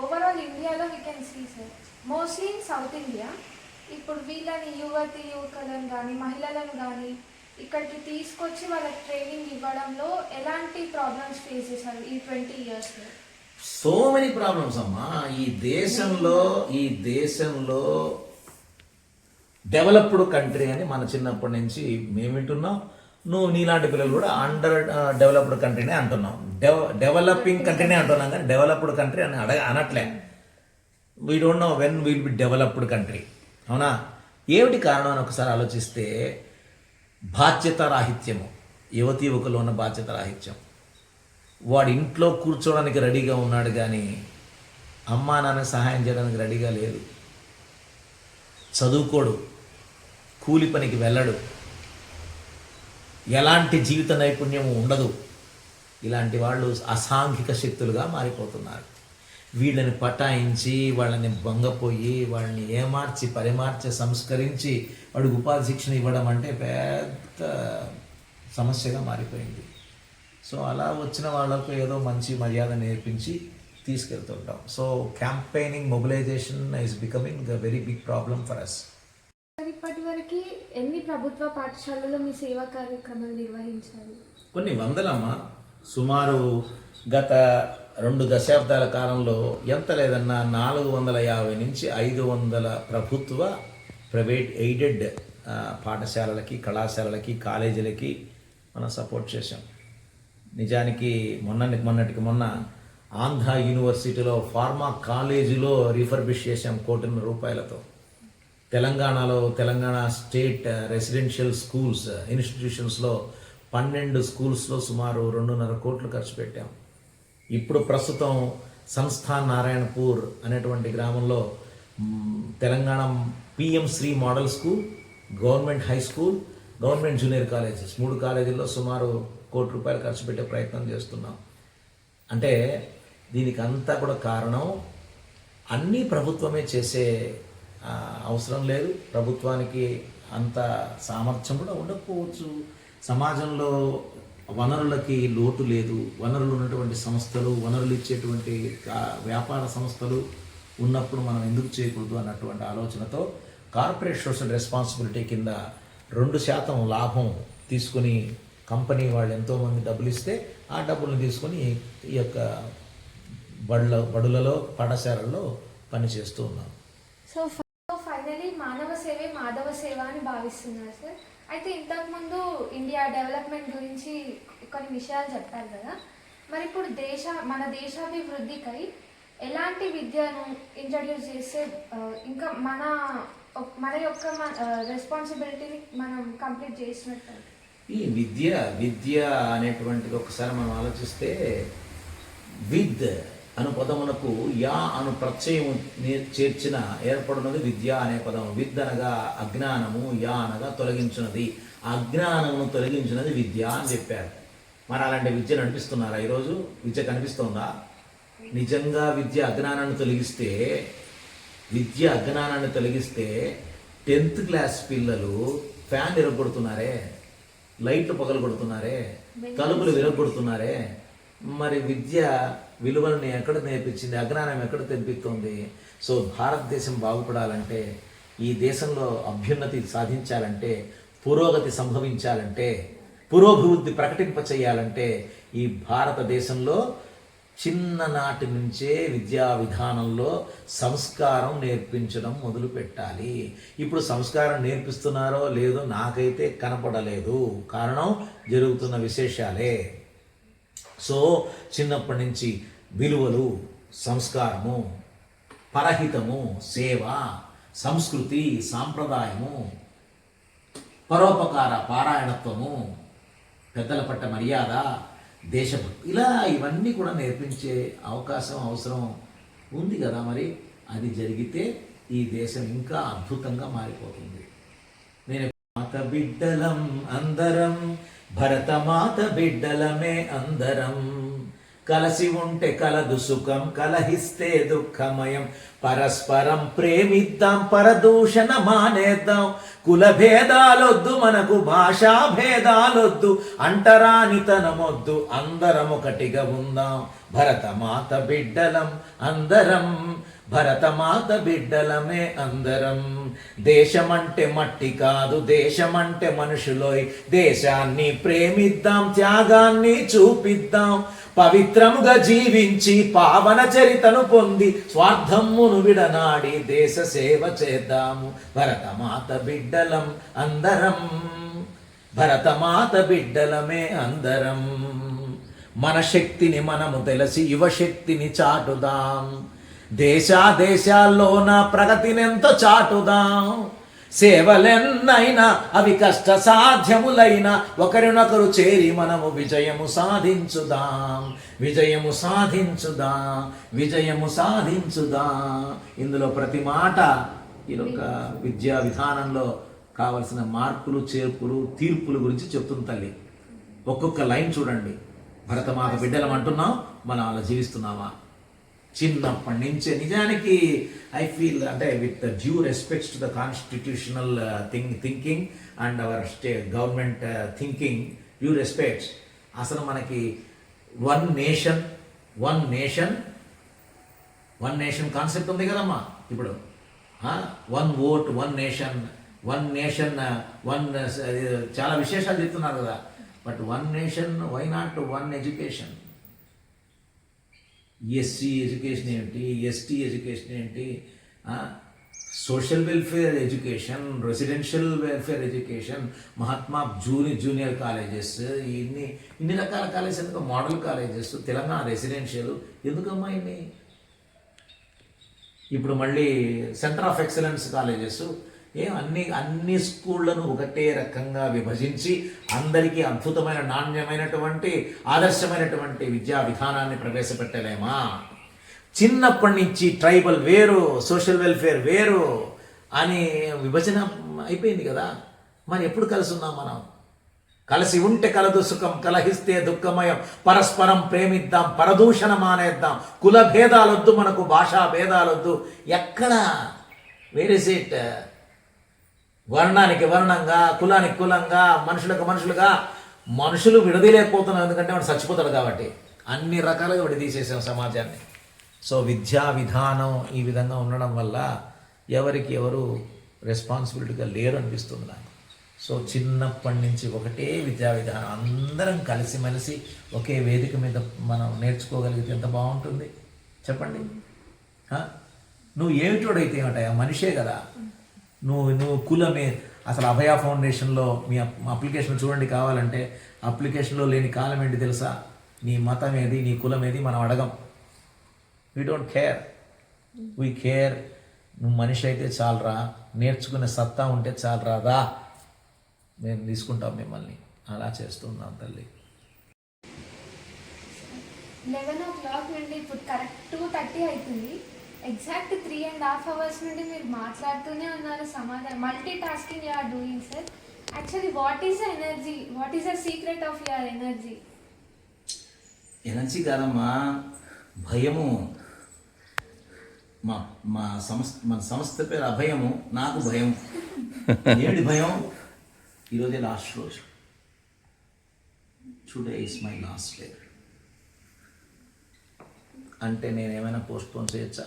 ఓవరాల్ ఇండియాలో we can see sir, mostly in south India ఇప్పుడు వీళ్ళని యువకులను కానీ మహిళలను కానీ ఇక్కడికి తీసుకొచ్చి వాళ్ళకి ట్రైనింగ్ ఇవ్వడంలో ఎలాంటి ప్రాబ్లమ్స్ ఫేస్ చేశారు ఈ 20 yearsలో? సో మెనీ ప్రాబ్లమ్స్ అమ్మా. ఈ దేశంలో డెవలప్డ్ కంట్రీ అని మన చిన్నప్పటి నుంచి మేము వింటున్నాం. నువ్వు నీలాంటి పిల్లలు కూడా అండర్ డెవలప్డ్ కంట్రీనే అంటున్నాం. డెవలపింగ్ కంట్రీనే అంటున్నాం కానీ డెవలప్డ్ కంట్రీ అని అనట్లే. We don't know when will be developed country. అవునా? ఏమిటి కారణం అని ఒకసారి ఆలోచిస్తే బాధ్యత రాహిత్యము, యువకులు ఉన్న బాధ్యత రాహిత్యం. వాడు ఇంట్లో కూర్చోవడానికి రెడీగా ఉన్నాడు కానీ అమ్మా నాన్న సహాయం చేయడానికి రెడీగా లేదు. చదువుకోడు, కూలి పనికి వెళ్ళడు, ఎలాంటి జీవిత నైపుణ్యము ఉండదు. ఇలాంటి వాళ్ళు అసాంఘిక శక్తులుగా మారిపోతున్నారు. వీళ్ళని పటాయించి, వాళ్ళని భంగపోయి, వాళ్ళని ఏమార్చి పరిమార్చి సంస్కరించి వాడికి ఉపాధి శిక్షణ ఇవ్వడం అంటే పెద్ద సమస్యగా మారిపోయింది. సో అలా వచ్చిన వాళ్ళకు ఏదో మంచి మర్యాద నేర్పించి తీసుకెళ్తుంటాం. So campaigning, mobilisation is becoming a very big problem for us. ఇప్పటి వరకు ఎన్ని ప్రభుత్వ పాఠశాలలో మీ సేవా కార్యక్రమాలు నిర్వహించారు? కొన్ని వందలమ్మా. సుమారు గత 2 దశాబ్దాల కాలంలో ఎంత లేదన్నా 450 నుంచి 500 ప్రభుత్వ, ప్రైవేట్, ఎయిడెడ్ పాఠశాలలకి, కళాశాలలకి, కాలేజీలకి మనం సపోర్ట్ చేశాం. నిజానికి మొన్నటికి మొన్న ఆంధ్ర యూనివర్సిటీలో ఫార్మా కాలేజీలో రిఫర్బిష్ చేశాం ₹1,00,00,000 తెలంగాణ స్టేట్ రెసిడెన్షియల్ స్కూల్స్ ఇన్స్టిట్యూషన్స్లో 12 స్కూల్స్లో సుమారు 2.5 కోట్లు ఖర్చు పెట్టాం. ఇప్పుడు ప్రస్తుతం సంస్థాన్ నారాయణపూర్ అనేటువంటి గ్రామంలో Telangana PM Shri model school, government high school, government junior colleges 3 కాలేజీల్లో సుమారు ₹1,00,00,000 ఖర్చు పెట్టే ప్రయత్నం చేస్తున్నాం. అంటే దీనికి అంతా కూడా కారణం అన్నీ ప్రభుత్వమే చేసే అవసరం లేదు. ప్రభుత్వానికి అంత సామర్థ్యం కూడా ఉండకపోవచ్చు. సమాజంలో వనరులకి లోటు లేదు. వనరులు ఉన్నటువంటి సంస్థలు, వనరులు ఇచ్చేటువంటి వ్యాపార సంస్థలు ఉన్నప్పుడు మనం ఎందుకు చేయకూడదు అన్నటువంటి ఆలోచనతో కార్పొరేట్ సోషల్ రెస్పాన్సిబిలిటీ కింద 2% లాభం తీసుకుని కంపెనీ వాళ్ళు ఎంతోమంది డబ్బులు ఇస్తే ఆ డబ్బులను తీసుకొని ఈ యొక్క బడులలో పాఠశాలల్లో పనిచేస్తూ ఉన్నాం. సో ఫైనలీ మానవ సేవే మాధవ సేవ అని భావిస్తున్నారు సార్. అయితే ఇంతకుముందు ఇండియా డెవలప్మెంట్ గురించి కొన్ని విషయాలు చెప్పారు కదా, మరి ఇప్పుడు మన దేశాభివృద్ధికై ఎలాంటి విద్యను ఇంట్రడ్యూస్ చేస్తే ఇంకా మన యొక్క రెస్పాన్సిబిలిటీని మనం కంప్లీట్ చేసినట్టు? ఈ విద్య అనేటువంటిది ఒకసారి మనం ఆలోచిస్తే విద్ అను పదమునకు యా అను ప్రత్యయం చేర్చిన ఏర్పడినది విద్య అనే పదం. విద్ అనగా అజ్ఞానము, యా అనగా తొలగించినది. అజ్ఞానమును తొలగించినది విద్య అని చెప్పారు. మరి అలాంటి విద్య నడిపిస్తున్నారా ఈరోజు? విద్య కనిపిస్తోందా? నిజంగా విద్య అజ్ఞానాన్ని తొలగిస్తే 10th క్లాస్ పిల్లలు ఫ్యాన్ ఇరగొడుతున్నారే, లైట్లు పగలగొడుతున్నారే, తలుపులు విరగొడుతున్నారే. మరి విద్య విలువలను ఎక్కడ నేర్పించింది? అజ్ఞానం ఎక్కడ తెంపిస్తుంది? సో భారతదేశం బాగుపడాలంటే, ఈ దేశంలో అభ్యున్నతి సాధించాలంటే, పురోగతి సంభవించాలంటే, పురోభివృద్ధి ప్రకటింపచేయాలంటే ఈ భారతదేశంలో చిన్ననాటి నుంచే విద్యా విధానంలో సంస్కారం నేర్పించడం మొదలు పెట్టాలి. ఇప్పుడు సంస్కారం నేర్పిస్తున్నారో లేదో నాకైతే కనపడలేదు. కారణం జరుగుతున్న విశేషాలే. సో చిన్నప్పటి నుంచి విలువలు, సంస్కారము, పరహితము, సేవ, సంస్కృతి, సాంప్రదాయము, పరోపకార పారాయణత్వము, పెద్దల పట్ల మర్యాద, దేశభక్తి, ఇలా ఇవన్నీ కూడా నేర్పించే అవసరం ఉంది కదా. మరి అది జరిగితే ఈ దేశం ఇంకా అద్భుతంగా మారిపోతుంది. నేను మాత బిడ్డలం అందరం, భరతమాత బిడ్డలమే అందరం, కలసి ఉంటే కలదు సుఖం, కలహిస్తే దుఃఖమయం, పరస్పరం ప్రేమిద్దాం, పరదూషణ మానేద్దాం, కుల భేదాలొద్దు మనకు, భాషా భేదాలొద్దు, అంటరానితనమొద్దు, అందరం ఒకటిగా ఉందాం, భరతమాత బిడ్డలం అందరం, భరతమాత బిడ్డలమే అందరం. దేశమంటే మట్టి కాదు, దేశమంటే మనుషులోయ్, దేశాన్ని ప్రేమిద్దాం, త్యాగాన్ని చూపిద్దాం, పవిత్రముగా జీవించి పావన చరితను పొంది స్వార్థమును విడనాడి దేశ సేవ చేద్దాము, భరతమాత బిడ్డలం అందరం, భరతమాత బిడ్డలమే అందరం. మన శక్తిని మనము తెలిసి యువశక్తిని చాటుదాం, దేశాల్లోన ప్రగతినెంతో చాటుదాం, సేవలెన్నైనా అవి కష్ట సాధ్యములైనా ఒకరినొకరు చేరి మనము విజయము సాధించుదాం, విజయము సాధించుదాం, విజయము సాధించుదాం. ఇందులో ప్రతి మాట ఈ యొక్క విద్యా విధానంలో కావలసిన మార్పులు, చేర్పులు, తీర్పుల గురించి చెప్తుంది తల్లి. ఒక్కొక్క లైన్ చూడండి. భరతమాత బిడ్డలం అంటున్నాం, మనం అలా జీవిస్తున్నామా? చిన్నప్పటి నుంచే నిజానికి ఐ ఫీల్ అంటే with due respects to the constitutional thinking and our government thinking, due respects, అసలు మనకి వన్ నేషన్ కాన్సెప్ట్ ఉంది కదమ్మా. ఇప్పుడు వన్ ఓట్, వన్ నేషన్, చాలా విశేషాలు చెప్తున్నారు కదా. But one nation, why not one education? SC education ఏంటి, ఎస్టీ ఎడ్యుకేషన్ ఏంటి, social welfare education, residential welfare education, Mahatma junior colleges, ఇన్ని రకాల కాలేజెస్, ఎందుకు మోడల్ కాలేజెస్, తెలంగాణ రెసిడెన్షియల్, ఎందుకమ్మా ఇన్ని? ఇప్పుడు మళ్ళీ సెంటర్ ఆఫ్ ఎక్సలెన్స్ కాలేజెస్, అన్ని స్కూళ్లను ఒకటే రకంగా విభజించి అందరికీ అద్భుతమైన నాణ్యమైనటువంటి ఆదర్శమైనటువంటి విద్యా విధానాన్ని ప్రవేశపెట్టలేమా? చిన్నప్పటి నుంచి ట్రైబల్ వేరు, సోషల్ వెల్ఫేర్ వేరు అని విభజన అయిపోయింది కదా. మరి ఎప్పుడు కలిసి ఉన్నాం మనం? కలిసి ఉంటే కలదు సుఖం, కలహిస్తే దుఃఖమయం, పరస్పరం ప్రేమిద్దాం, పరదూషణ మానేద్దాం, కుల భేదాలొద్దు మనకు, భాషా భేదాలొద్దు. ఎక్కడ? Where is it? వర్ణానికి వర్ణంగా, కులానికి కులంగా, మనుషులకు మనుషులుగా మనుషులు విడదీయలేకపోతున్నాం. ఎందుకంటే వాడు చచ్చిపోతాడు కాబట్టి. అన్ని రకాలుగా విడదీసేసాం సమాజాన్ని. సో విద్యా విధానం ఈ విధంగా ఉండడం వల్ల ఎవరికి ఎవరు రెస్పాన్సిబిలిటీగా లేరు అనిపిస్తుంది నాకు. సో చిన్నప్పటి నుంచి ఒకటే విద్యా విధానం, అందరం కలిసిమెలిసి ఒకే వేదిక మీద మనం నేర్చుకోగలిగితే ఎంత బాగుంటుంది చెప్పండి. నువ్వు ఏమిటోడైతే ఏమిటా, మనిషే కదా. నువ్వు కులమే. అసలు అభయ ఫౌండేషన్లో మీ అప్లికేషన్ చూడండి కావాలంటే, అప్లికేషన్లో లేని కాలం ఏంటి తెలుసా? నీ మతం ఏది, నీ కులం ఏది మనం అడగం. We don't care, we care. నువ్వు మనిషి అయితే చాలరా, నేర్చుకునే సత్తా ఉంటే చాలరా, రా మేము తీసుకుంటాం మిమ్మల్ని. అలా చేస్తున్నాం తల్లి. 11 o'clock నుండి ఇప్పుడు కరెక్ట్ 2:30 అవుతుంది. ఎగ్జాక్ట్ 3.5 hours నుండి మీరు మాట్లాడుతూనే ఉన్నారు. సమాధానం multi tasking you are doing sir. Actually what is energy? What is the secret of your energy? Energy కాదమ్మా, భయము. మన సంస్థ పేరు అభయము, నాకు భయం. ఏమిటి భయం? ఈరోజే లాస్ట్ రోజు. Today is my last day. అంటే నేను ఏమైనా పోస్ట్పోన్ చేయొచ్చా?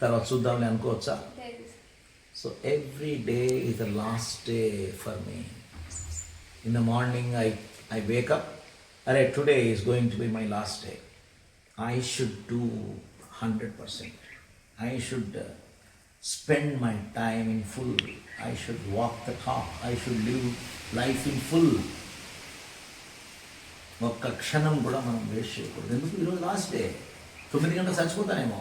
తర్వాత చూద్దాంలే అనుకోవచ్చా? So every day is the last day for me. In the morning I wake up, అరే today is going to be my last day. I should do 100%. I should spend my time in full. I should walk the talk. I should live life in full. ఒక్క క్షణం కూడా మనం waste చేయకూడదు. ఎందుకు? ఈరోజు last day. 9 గంటలకు చచ్చిపోతానేమో.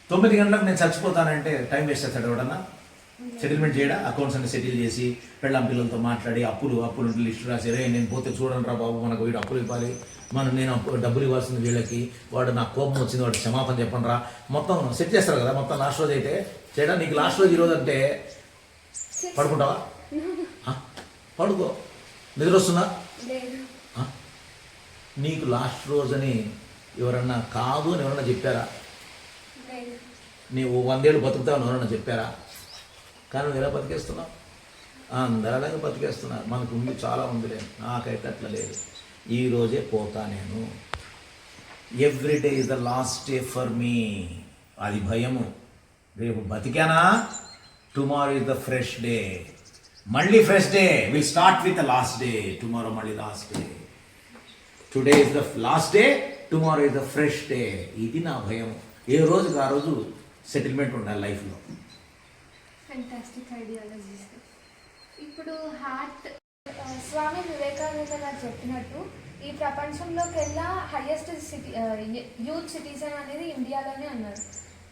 9 గంటలకు నేను చచ్చిపోతానంటే టైం వేస్ట్ చేస్తాడు ఎవడన్నా? సెటిల్మెంట్ చేయడా? అకౌంట్స్ అన్ని సెటిల్ చేసి పెళ్ళాం పిల్లలతో మాట్లాడి అప్పులు లిస్టు రాసి, రే నేను పోతే చూడండి రా బాబు, మనకు వీడు అప్పులు ఇవ్వాలి, నేను డబ్బులు ఇవ్వాల్సింది వీళ్ళకి, వాడు నాకు కోపం వచ్చింది, వాడు క్షమాపణ చెప్పండి రా, మొత్తం సెట్ చేస్తారు కదా. మొత్తం లాస్ట్ రోజు అయితే చేయడా? నీకు లాస్ట్ రోజు ఈరోజు అంటే పడుకుంటావా? పడుకో. నిద్ర వస్తుందా? నీకు లాస్ట్ రోజు అని ఎవరన్నా కాదు అని ఎవరన్నా చెప్పారా? నీవు 100 ఏళ్ళు బతుకుతావు అని ఎవరన్నా చెప్పారా? కానీ నువ్వు ఎలా బతికేస్తున్నావు? అందరూ అలాగే బతికేస్తున్నారు. మనకు ఉంది, చాలా ఉందిలే. నాకైతే అట్లా లేదు. ఈరోజే పోతా నేను. Every day is the last day for me. అది భయము. రేపు బతికానా, tomorrow is the fresh day. మళ్ళీ fresh day. Will start with the last day. Tomorrow మళ్ళీ last day. Today is the last day, tomorrow is the fresh day. ఇది నా భయం. ఏ రోజుకి ఆ రోజు సెటిల్మెంట్ ఉండాలి లైఫ్లో. Fantastic ideology. ఇప్పుడు స్వామి వివేకానంద గారు చెప్పినట్టు ఈ ప్రపంచంలోకెల్లా హైయెస్ట్ యూత్ సిటిజన్ అనేది ఇండియాలోనే ఉన్నారు.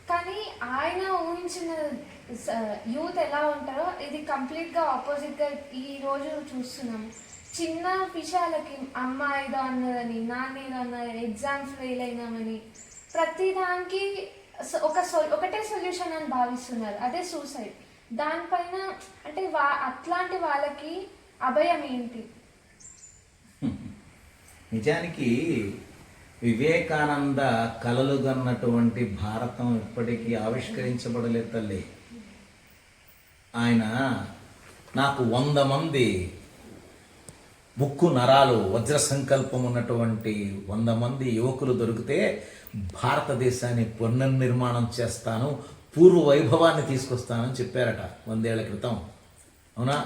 కానీ ఆయన ఊహించిన యూత్ ఎలా ఉంటారో ఇది కంప్లీట్గా ఆపోజిట్గా ఈ రోజు చూస్తున్నాము. చిన్న విషయాలకి అమ్మ ఏదో అన్నదని, నాన్న ఏదో అన్నదని, ఎగ్జామ్స్ ఫెయిల్ అయినామని, ప్రతిదానికి ఒకటే సొల్యూషన్ అని భావిస్తున్నారు, అదే సూసైడ్. దానిపైన అంటే అట్లాంటి వాళ్ళకి అభయం ఏంటి? నిజానికి వివేకానంద కలలుగన్నటువంటి భారతం ఇప్పటికీ ఆవిష్కరించబడలేదు తల్లి. ఆయన నాకు 100 మంది ముక్కు నరాలు వజ్ర సంకల్పం ఉన్నటువంటి 100 మంది యువకులు దొరికితే భారతదేశాన్ని పునర్నిర్మాణం చేస్తాను, పూర్వ వైభవాన్ని తీసుకొస్తానని చెప్పారట 100 ఏళ్ల క్రితం. అవునా?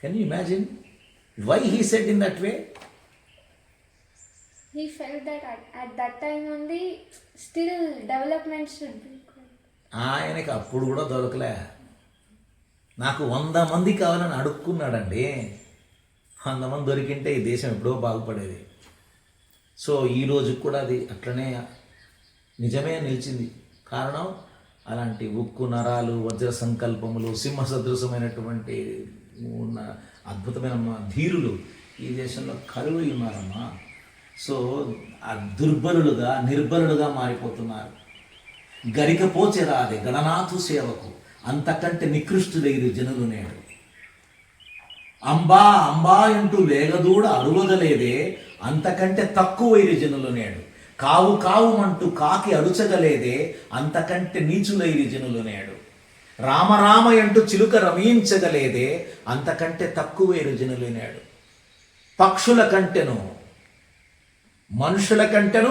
Can you imagine why he said in that way? he felt that at that time only still development should be required. ఆయనకి అప్పుడు కూడా దొరకలే. నాకు 100 మంది కావాలని అడుక్కున్నాడండి. 100 మంది దొరికింటే ఈ దేశం ఎప్పుడో బాగుపడేది. సో ఈరోజు కూడా అది అట్లనే నిజమే నిలిచింది. కారణం అలాంటి ఉక్కు నరాలు, వజ్ర సంకల్పములు, సింహ సదృశమైనటువంటి ఉన్న అద్భుతమైన ధీరులు ఈ దేశంలో కరువై ఉన్నారమ్మా. సో ఆ దుర్బలులుగా నిర్బలులుగా మారిపోతున్నారు. గరికపోచెరాదే గణనాథు సేవకు అంతకంటే నికృష్టులైరు జనులు నేడు. అంబా అంబా అంటూ వేగదూడ అరువగలేదే అంతకంటే తక్కువైరు జనులు నేడు. కావు కావుమంటూ కాకి అరుచగలేదే అంతకంటే నీచులైరి జనులు నేడు. రామరామ అంటూ చిలుక రమించగలేదే అంతకంటే తక్కువైరు జనులు నేడు. పక్షుల కంటెను మనుషుల కంటెను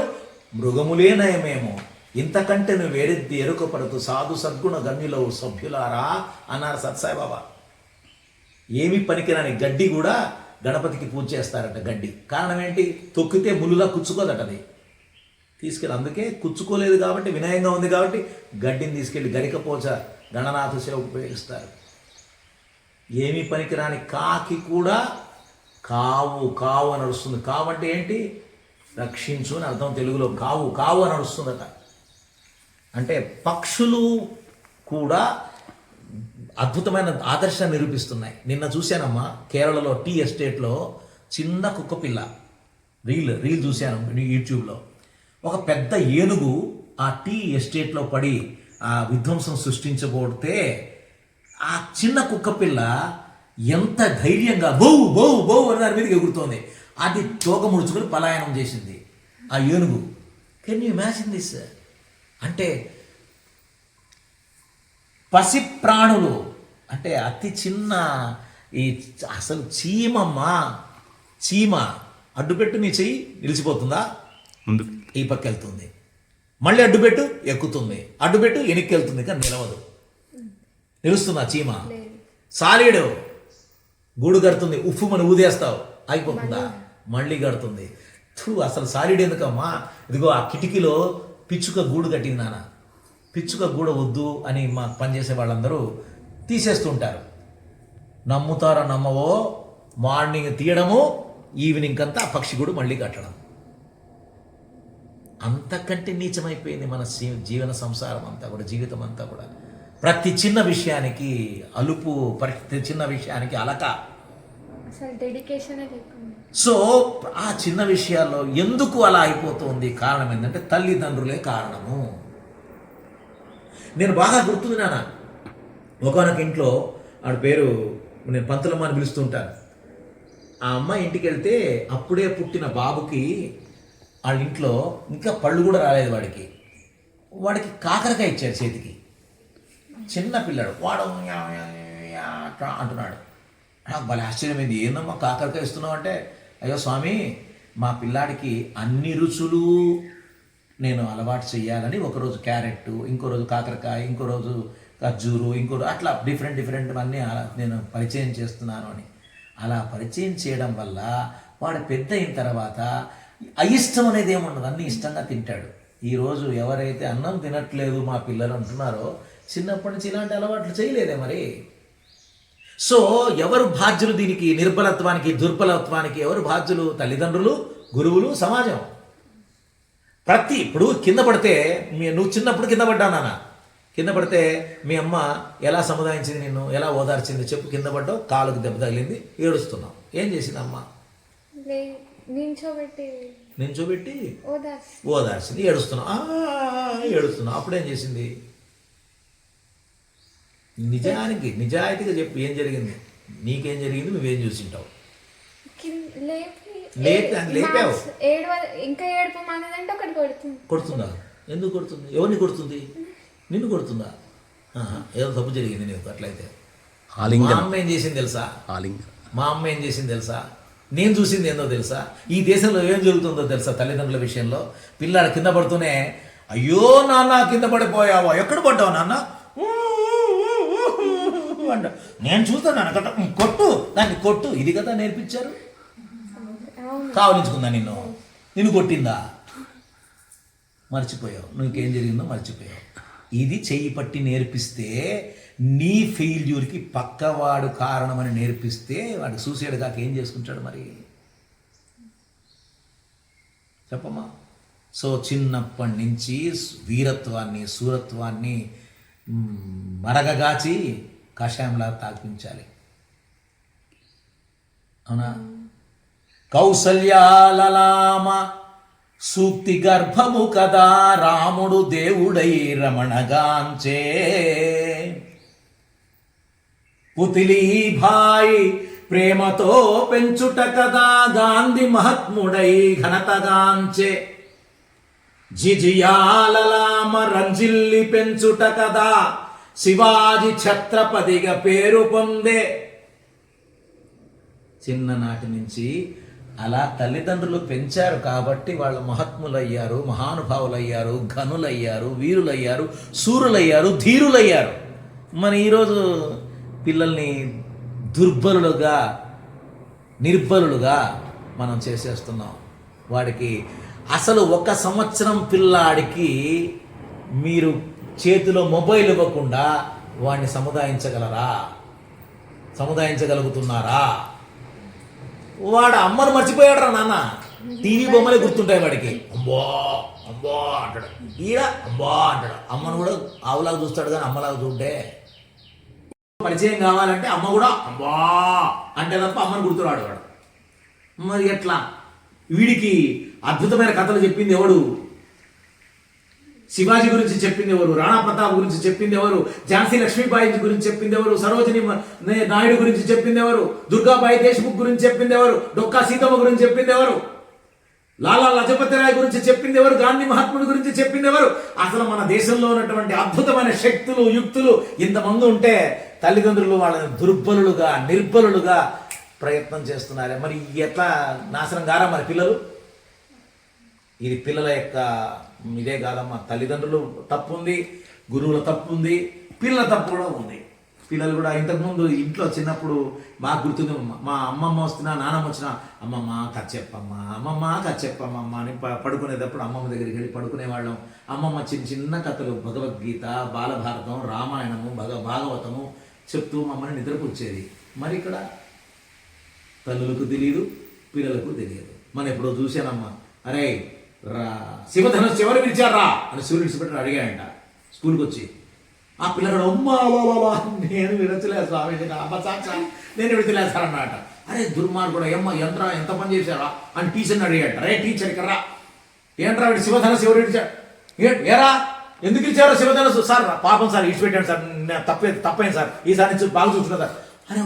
మృగములే నయమేమో ఇంతకంటెను వేరెద్ది ఎరుకపడుతూ సాధు సద్గుణ గమ్యులవు సభ్యులారా అన్నారు సత్సాయిబాబా. ఏమి పనికిరాని గడ్డి కూడా గణపతికి పూజ చేస్తారట. గడ్డి కారణం ఏంటి? తొక్కితే ములులా కుచ్చుకోదట. అది తీసుకెళ్ళి, అందుకే కుచ్చుకోలేదు కాబట్టి వినయంగా ఉంది కాబట్టి గడ్డిని తీసుకెళ్ళి గరికపోచ గణనాథ సేవ ఉపయోగిస్తారు. ఏమీ పనికిరాని కాకి కూడా కావు కావు అని నడుస్తుంది. కావు అంటే ఏంటి? రక్షించు అని అర్థం తెలుగులో. కావు కావు అని నడుస్తుందట. అంటే పక్షులు కూడా అద్భుతమైన ఆదర్శాన్ని నిరూపిస్తున్నాయి. నిన్న చూశానమ్మా, కేరళలో టీ ఎస్టేట్లో చిన్న కుక్కపిల్ల రీల్ చూశాను యూట్యూబ్లో. ఒక పెద్ద ఏనుగు ఆ టీ ఎస్టేట్లో పడి ఆ విధ్వంసం సృష్టించబోతే ఆ చిన్న కుక్కపిల్ల ఎంత ధైర్యంగా బోవు బోవు బోవు అని దాని మీదకి ఎగురుతోంది. అది తోక ముడుచుకొని పలాయనం చేసింది ఆ ఏనుగు. Can you imagine this? అంటే పసి ప్రాణులు, అంటే అతి చిన్న ఈ అసలు చీమ అడ్డుపెట్టు నీ చెయ్యి నిలిచిపోతుందా? ముందు ఈ పక్క వెళ్తుంది, మళ్ళీ అడ్డుపెట్టు ఎక్కుతుంది, అడ్డుపెట్టు వెనక్కి వెళ్తుంది, కానీ నిలవదు. నిలుస్తుందా చీమ? సాలీడు గూడు కడుతుంది, ఉఫ్ఫు మనం ఊదేస్తావు, అయిపోతుందా? మళ్ళీ కడుతుంది. అసలు సాలీడు ఎందుకమ్మా? ఇదిగో ఆ కిటికీలో పిచ్చుక గూడు కట్టింది నాన్న. పిచ్చుక గూడు వద్దు అని మా పనిచేసే వాళ్ళందరూ తీసేస్తుంటారు. నమ్ముతారో నమ్మవో, మార్నింగ్ తీయడము, ఈవినింగ్ అంతా ఆ పక్షి గూడు మళ్ళీ కట్టడం. అంతకంటే నీచమైపోయింది మన జీవన సంసారం అంతా కూడా, జీవితం అంతా కూడా. ప్రతి చిన్న విషయానికి అలుపు, ప్రతి చిన్న విషయానికి అలక. సో ఆ చిన్న విషయాల్లో ఎందుకు అలా అయిపోతుంది? కారణం ఏంటంటే తల్లిదండ్రులే కారణము. నేను బాగా గుర్తుంది నాన్న, ఒకనొక ఇంట్లో ఆడ పేరు నేను పంతులమ్మ అని పిలుస్తుంటాను. ఆ అమ్మాయి ఇంటికి వెళ్తే అప్పుడే పుట్టిన బాబుకి వాళ్ళ ఇంట్లో ఇంకా పళ్ళు కూడా రాలేదు. వాడికి కాకరకాయ ఇచ్చారు చేతికి. చిన్న పిల్లాడు, వాడు అంటున్నాడు. నాకు భలే ఆశ్చర్యమైంది, ఏందమ్మా కాకరకాయ ఇస్తున్నావు అంటే, అయ్యో స్వామి, మా పిల్లాడికి అన్ని రుచులు నేను అలవాటు చేయాలని ఒకరోజు క్యారెట్, ఇంకో రోజు కాకరకాయ, ఇంకో రోజు ఖర్జూరు, అట్లా డిఫరెంట్ అన్నీ నేను పరిచయం చేస్తున్నాను అని. అలా పరిచయం చేయడం వల్ల వాడు పెద్ద అయిన తర్వాత అయిష్టం అనేది ఏముండదు, అన్నీ ఇష్టంగా తింటాడు. ఈరోజు ఎవరైతే అన్నం తినట్లేదు మా పిల్లలు అంటున్నారో, చిన్నప్పటి నుంచి ఇలాంటి అలవాట్లు చేయలేదే మరి. సో ఎవరు బాధ్యులు దీనికి? నిర్బలత్వానికి, దుర్బలత్వానికి ఎవరు బాధ్యులు? తల్లిదండ్రులు, గురువులు, సమాజం. ఇప్పుడు కింద పడితే, నువ్వు చిన్నప్పుడు కింద పడ్డావు నాన్న, కింద పడితే మీ అమ్మ ఎలా సముదాయించింది, నిన్ను ఎలా ఓదార్చింది చెప్పు? కింద పడ్డావు, కాలుకు దెబ్బ తగిలింది, ఏడుస్తున్నావు. ఏం చేసింది అమ్మ? నించోబెట్టి ఓదార్చింది. ఏడుస్తున్నావు. అప్పుడేం చేసింది? నిజాయితీగా చెప్పు, ఏం జరిగింది? నీకేం జరిగింది? నువ్వేం చూసింటావు? లేపావు. ఇంకా ఏడుపు మానేదంటే ఒకటి కొడుతుందా? ఎందుకు కొడుతుంది? ఎవరిని కొడుతుంది? నిన్ను కొడుతుందా? ఏదో తప్పు జరిగింది నీకు. అట్లయితే మా అమ్మ ఏం చేసింది తెలుసా? నేను చూసింది ఏందో తెలుసా? ఈ దేశంలో ఏం జరుగుతుందో తెలుసా? తల్లిదండ్రుల విషయంలో పిల్లాడు కింద పడుతూనే, అయ్యో నాన్న కింద పడిపోయావా, ఎక్కడ పడ్డావు నాన్న అంట. నేను చూస్తాను కదా, కొట్టు, దాన్ని కొట్టు. ఇది కదా నేర్పించారు. కావలించుకుందా నిన్ను? నిన్ను కొట్టిందా? మర్చిపోయావు, నీకేం జరిగిందో మర్చిపోయావు. ఇది చెయ్యి పట్టి నేర్పిస్తే, నీ ఫెయిల్యూర్కి పక్కవాడు కారణమని నేర్పిస్తే వాడు సూసైడ్ కాక ఏం చేసుకుంటాడు మరి? చెప్పమ్మా. సో చిన్నప్పటి నుంచి వీరత్వాన్ని, శూరత్వాన్ని మరగగాచి కషాయంలా తాకించాలి. అవునా? కౌసల్యాలలామ సూక్తి గర్భము కదా రాముడు దేవుడై రమణగాంచే, పుతిలీభాయ్ ప్రేమతో పెంచుట కదా గాంధీ మహాత్ముడై ఘనతగాంచే, జిజియాలలామ రంజిల్లి పెంచుట కదా శివాజీ ఛత్రపతిగా పేరు పొందే. చిన్ననాటి నుంచి అలా తల్లిదండ్రులు పెంచారు కాబట్టి వాళ్ళు మహాత్ములయ్యారు, మహానుభావులయ్యారు, ఘనులయ్యారు, వీరులయ్యారు, శూరులయ్యారు, ధీరులయ్యారు. మన ఈరోజు పిల్లల్ని దుర్బలులుగా, నిర్బలులుగా మనం చేసేస్తున్నాం. వాడికి అసలు 1 సంవత్సరం పిల్లాడికి మీరు చేతిలో మొబైల్ ఇవ్వకుండా వాడిని సముదాయించగలుగుతున్నారా? వాడు అమ్మను మర్చిపోయాడు రా నాన్న. టీవీ బొమ్మలే గుర్తుంటాయి వాడికి. అమ్మో అమ్మో అంటాడు, ఈడ అమ్మో అంటాడు. అమ్మను కూడా ఆవులాగా చూస్తాడు కానీ అమ్మలాగా చూడే. పరిచయం కావాలంటే అమ్మ కూడా అమ్మా అంటే తప్ప అమ్మను గుర్తురాడు వాడు. మరి ఎట్లా? వీడికి అద్భుతమైన కథలు చెప్పింది ఎవడు? శివాజీ గురించి చెప్పింది ఎవరు? రాణా ప్రతాప్ గురించి చెప్పింది ఎవరు? ఝాన్సీ లక్ష్మీబాయి గురించి చెప్పింది ఎవరు? సరోజిని నాయుడు గురించి చెప్పింది ఎవరు? దుర్గాబాయి దేశ్ముఖ్ గురించి చెప్పింది ఎవరు? డొక్కా సీతమ్మ గురించి చెప్పింది ఎవరు? లాలా లజపతి రాయ్ గురించి చెప్పింది ఎవరు? గాంధీ మహాత్ముడి గురించి చెప్పింది ఎవరు? అసలు మన దేశంలో ఉన్నటువంటి అద్భుతమైన శక్తులు, యుక్తులు ఇంతమంది ఉంటే తల్లిదండ్రులు వాళ్ళని దుర్బలులుగా, నిర్బలులుగా ప్రయత్నం చేస్తున్నారు. మరి ఎట్లా నాశనం కారా మరి పిల్లలు? ఇది పిల్లల యొక్క ఇదే కాదమ్మా. తల్లిదండ్రులు తప్పు ఉంది, గురువుల తప్పు ఉంది, పిల్లల తప్పు కూడా ఉంది. పిల్లలు కూడా ఇంతకుముందు ఇంట్లో చిన్నప్పుడు బాగా గుర్తుంది. మా అమ్మమ్మ వస్తున్నా, నాన్నమ్మ వచ్చినా అమ్మమ్మ కథ చెప్పమ్మా, అమ్మమ్మ కథ చెప్పమ్మమ్మ అని పడుకునేటప్పుడు అమ్మమ్మ దగ్గరికి వెళ్ళి పడుకునేవాళ్ళం. అమ్మమ్మ చిన్న చిన్న కథలు, భగవద్గీత, బాలభారతం, రామాయణము, భాగవతము చెప్తూ మమ్మల్ని నిద్రపుచ్చేది. మరి ఇక్కడ తల్లులకు తెలియదు, పిల్లలకు తెలియదు. మనం ఎప్పుడో చూసానమ్మా, అరే శివధనుస్సు ఎవరు విడిచారా అని సూర్యుడు ఇన్స్పెక్టర్ అడిగాడంట స్కూల్కి వచ్చి. ఆ పిల్లగాడు అమ్మా నేను విడచలేదు స్వామి, అమ్మ సాక్షా నేను విడచలేదు సార్ అన్నమాట. అరే దుర్మార్గుడు ఎంత పని చేశారా అని టీచర్ని అడిగాట. రే టీచర్ ఇక్కడ ఏంట్రా వీడు శివధనుస్సు ఎవరు విడిచాడు? ఏరా ఎందుకు ఇచ్చారో శివధనుస్సు? సార్ పాపం సార్ ఇచ్చిపెట్టాను సార్, తప్పైంది సార్, ఈసారి నుంచి బాగా చూసుకున్నా సార్. అరే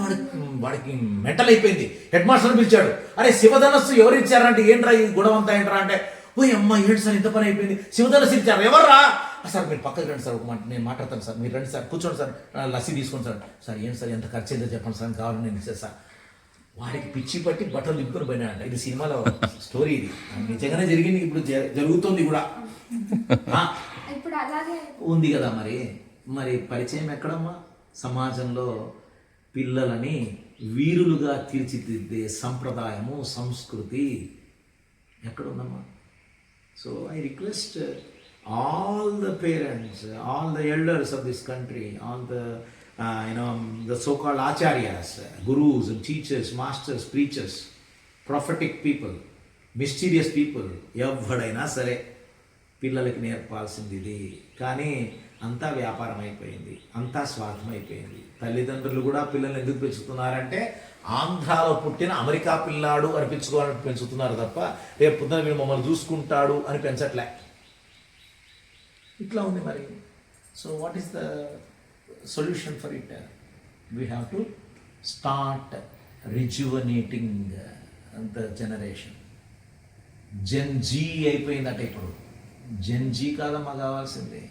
వాడికి మెంటల్ అయిపోయింది. హెడ్ మాస్టర్ని పిలిచాడు. అరే శివధనుస్సు ఎవరు ఇచ్చారంటే ఏంట్రా ఈ గొడవ అంతా ఏంట్రా అంటే, ఓ అమ్మ ఏంటి సార్ ఇంత పని అయిపోయింది, శివధనుస్సు ఇచ్చారు. ఎవర్రా? సార్ మీరు పక్కకి రండి సార్, ఒక మాట నేను మాట్లాడతాను సార్, మీరు రండి సార్, కూర్చోండి సార్, లస్సీ తీసుకోండి సార్. సార్ ఏంటి సార్ ఎంత ఖర్చు అయిందో చెప్పండి సార్, కావాలని నేను ఇచ్చేది సార్. వాడికి పిచ్చి పట్టి బట్టలు దింపుకొని పోయినాడంట. ఇది సినిమాలో స్టోరీ, ఇది నిజంగానే జరిగింది, ఇప్పుడు జరుగుతుంది కూడా ఉంది కదా. మరి పరిచయం ఎక్కడమ్మా? సమాజంలో పిల్లలని వీరులుగా తీర్చిదిద్దే సంప్రదాయము, సంస్కృతి ఎక్కడుందమ్మా? So I request all the parents, all the elders of this country, all the the so-called acharyas, gurus and teachers, masters, preachers, prophetic people, mysterious people, ఎవడైనా సరే పిల్లలకి నేర్పాల్సింది ఇది. కానీ అంతా వ్యాపారం అయిపోయింది, అంతా స్వార్థం అయిపోయింది. తల్లిదండ్రులు కూడా పిల్లల్ని ఎందుకు పెంచుతున్నారంటే ఆంధ్రాలో పుట్టిన అమెరికా పిల్లాడు అనిపించుకోవాలని పెంచుతున్నారు తప్ప రేపు పొద్దున వీడు మమ్మల్ని చూసుకుంటాడు అని పెంచట్లే. ఇట్లా ఉంది మరి. So what is the solution for it? We have to start rejuvenating the generation. Gen Z అయిపోయిందట ఇప్పుడు. జెన్ జీ కాదమ్మా కావాల్సింది,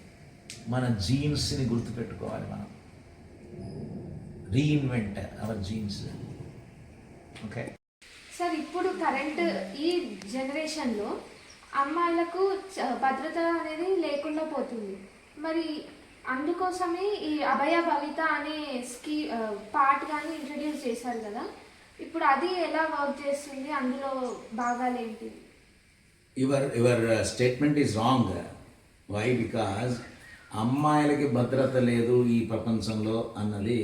మన జీన్స్ని గుర్తుపెట్టుకోవాలి మనం. Reinvent our genes. Okay sir, ఇప్పుడు కరెంట్ ఈ జనరేషన్లో అమ్మాయిలకు భద్రత అనేది లేకుండా పోతుంది. మరి అందుకోసమే ఈ అభయ భవిత అనే పార్ట్ కానీ ఇంట్రడ్యూస్ చేశారు కదా, ఇప్పుడు అది ఎలా వర్క్ చేస్తుంది? అందులో భాగాలు ఏంటి? Your statement is wrong. Why? Because అమ్మాయిలకి భద్రత లేదు ఈ ప్రపంచంలో అన్నది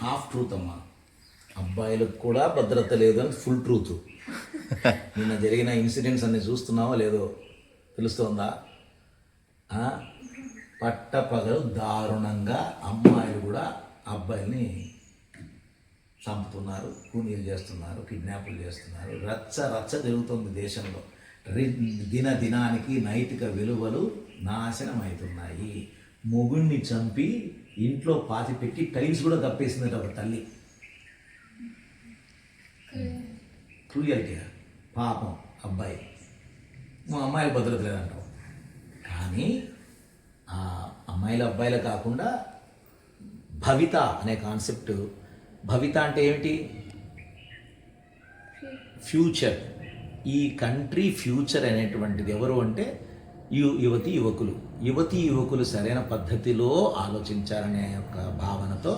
హాఫ్ ట్రూత్ అమ్మా. అబ్బాయిలకు కూడా భద్రత లేదు అని ఫుల్ ట్రూత్. నిన్న జరిగిన ఇన్సిడెంట్స్ అన్ని చూస్తున్నావో లేదో తెలుస్తోందా? పట్టపగలు దారుణంగా అమ్మాయిలు కూడా అబ్బాయిల్ని చంపుతున్నారు, కూనీలు చేస్తున్నారు, కిడ్నాపులు చేస్తున్నారు. రచ్చ రచ్చ జరుగుతుంది దేశంలో. దినానికి నైతిక విలువలు నాశనం అవుతున్నాయి. మొగుణ్ణి చంపి ఇంట్లో పాతిపెట్టి టైల్స్ కూడా కప్పేసిందట ఒక తల్లి. క్రూయల్టీగా పాపం అబ్బాయి. మా అమ్మాయిల భద్రత లేదంటాం. కానీ ఆ అమ్మాయిల అబ్బాయిలు కాకుండా భవిత అనే కాన్సెప్ట్. భవిత అంటే ఏమిటి? ఫ్యూచర్. ఈ కంట్రీ ఫ్యూచర్ అనేటువంటిది ఎవరు అంటే యువతీ యువకులు సరైన పద్ధతిలో ఆలోచించాలనే యొక్క భావనతో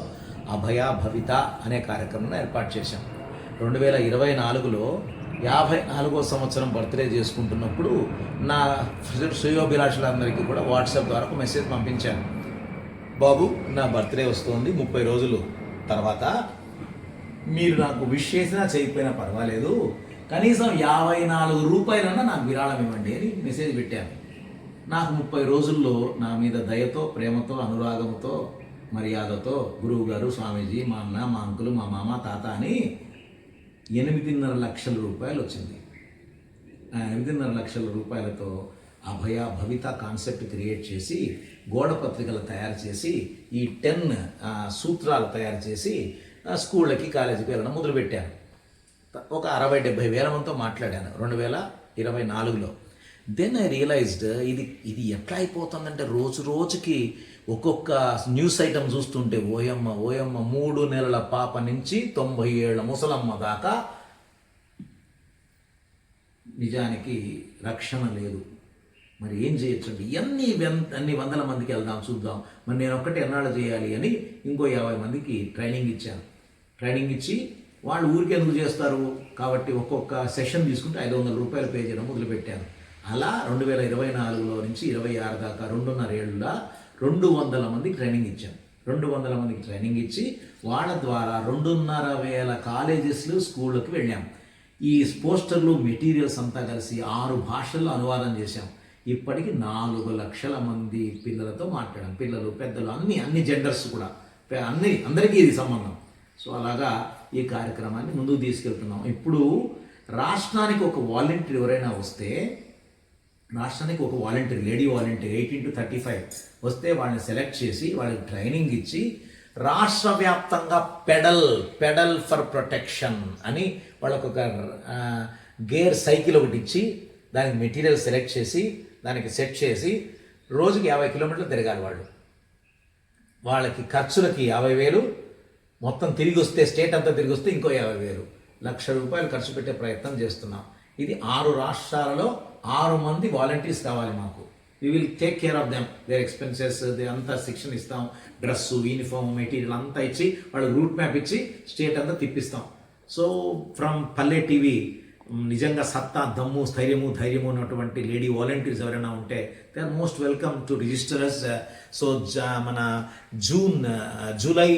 అభయ భవిత అనే కార్యక్రమం ఏర్పాటు చేశాం. 2024లో 54వ సంవత్సరం బర్త్డే చేసుకుంటున్నప్పుడు నా శ్రేయోభిలాషులందరికీ కూడా వాట్సాప్ ద్వారా ఒక మెసేజ్ పంపించాను. బాబు, నా బర్త్డే వస్తుంది 30 రోజులు తర్వాత, మీరు నాకు విష్ చేసినా చేయకపోయినా పర్వాలేదు, కనీసం 54 రూపాయలన్నా నాకు విరాళం ఇవ్వండి అని మెసేజ్ పెట్టాను. నాకు 30 రోజుల్లో నా మీద దయతో, ప్రేమతో, అనురాగంతో, మర్యాదతో గురువు గారు, స్వామీజీ, మా అన్న, మా అంకులు, మా మామ, తాత అని 8.5 లక్షల రూపాయలు వచ్చింది. ఆ 8.5 లక్షల రూపాయలతో అభయ భవిత కాన్సెప్ట్ క్రియేట్ చేసి, గోడ పత్రికలు తయారు చేసి, ఈ 10 సూత్రాలు తయారు చేసి స్కూళ్ళకి, కాలేజీకి వెళ్ళడం మొదలుపెట్టాను. ఒక 60-70 వేల మందితో మాట్లాడాను 2024లో. దెన్ ఐ రియలైజ్డ్ ఇది ఎట్లా అయిపోతుందంటే రోజు రోజుకి ఒక్కొక్క న్యూస్ ఐటమ్ చూస్తుంటే ఓయమ్మ 3 నెలల పాప నుంచి 90 ఏళ్ల ముసలమ్మ దాకా నిజానికి రక్షణ లేదు. మరి ఏం చేయొచ్చండి? అన్ని వందల మందికి వెళ్దాం, చూద్దాం. మరి నేను ఒక్కటే ఎన్నాళ్ళు చేయాలి అని ఇంకో 50 మందికి ట్రైనింగ్ ఇచ్చాను. ట్రైనింగ్ ఇచ్చి వాళ్ళు ఊరికి ఎందుకు చేస్తారు కాబట్టి ఒక్కొక్క సెషన్ తీసుకుంటే 500 రూపాయలు పే చేయడం మొదలుపెట్టాను. అలా 2024లో నుంచి 26 దాకా 2.5 ఏళ్ళ 200 మందికి ట్రైనింగ్ ఇచ్చాను. 200 మందికి ట్రైనింగ్ ఇచ్చి వాళ్ళ ద్వారా 2,500 కాలేజెస్లు, స్కూళ్ళకి వెళ్ళాం. ఈ పోస్టర్లు, మెటీరియల్స్ అంతా కలిసి 6 భాషల్లో అనువాదం చేశాం. ఇప్పటికి 4 లక్షల మంది పిల్లలతో మాట్లాడాం. పిల్లలు, పెద్దలు, అన్ని జెండర్స్ కూడా, అందరికీ ఇది సంబంధం. సో అలాగా ఈ కార్యక్రమాన్ని ముందుకు తీసుకెళ్తున్నాం. ఇప్పుడు రాష్ట్రానికి ఒక వాలంటీర్ ఎవరైనా వస్తే, రాష్ట్రానికి ఒక వాలంటీర్, లేడీ వాలంటీర్ 18 to 35 వస్తే వాళ్ళని సెలెక్ట్ చేసి వాళ్ళకి ట్రైనింగ్ ఇచ్చి రాష్ట్ర వ్యాప్తంగా పెడల్ ఫర్ ప్రొటెక్షన్ అని వాళ్ళకు ఒక గేర్ సైకిల్ ఒకటి ఇచ్చి దానికి మెటీరియల్ సెలెక్ట్ చేసి దానికి సెట్ చేసి రోజుకి 50 కిలోమీటర్లు తిరగాలి వాళ్ళు. వాళ్ళకి ఖర్చులకి 50,000, మొత్తం తిరిగి వస్తే, స్టేట్ అంతా తిరిగి వస్తే ఇంకో 50,000, ₹1,00,000 ఖర్చు పెట్టే ప్రయత్నం చేస్తున్నాం. ఇది 6 రాష్ట్రాలలో 6 మంది వాలంటీర్స్ కావాలి మాకు. We will take care of them, their expenses, అంతా శిక్షణ ఇస్తాం, డ్రెస్సు, యూనిఫామ్, మెటీరియల్ అంతా ఇచ్చి వాళ్ళకి రూట్ మ్యాప్ ఇచ్చి స్టేట్ అంతా తిప్పిస్తాం. సో ఫ్రమ్ పల్లె టీవీ నిజంగా సత్తా, దమ్ము, స్థైర్యము, ధైర్యము ఉన్నటువంటి లేడీ వాలంటీర్స్ ఎవరైనా ఉంటే they are most welcome to registers. So మన July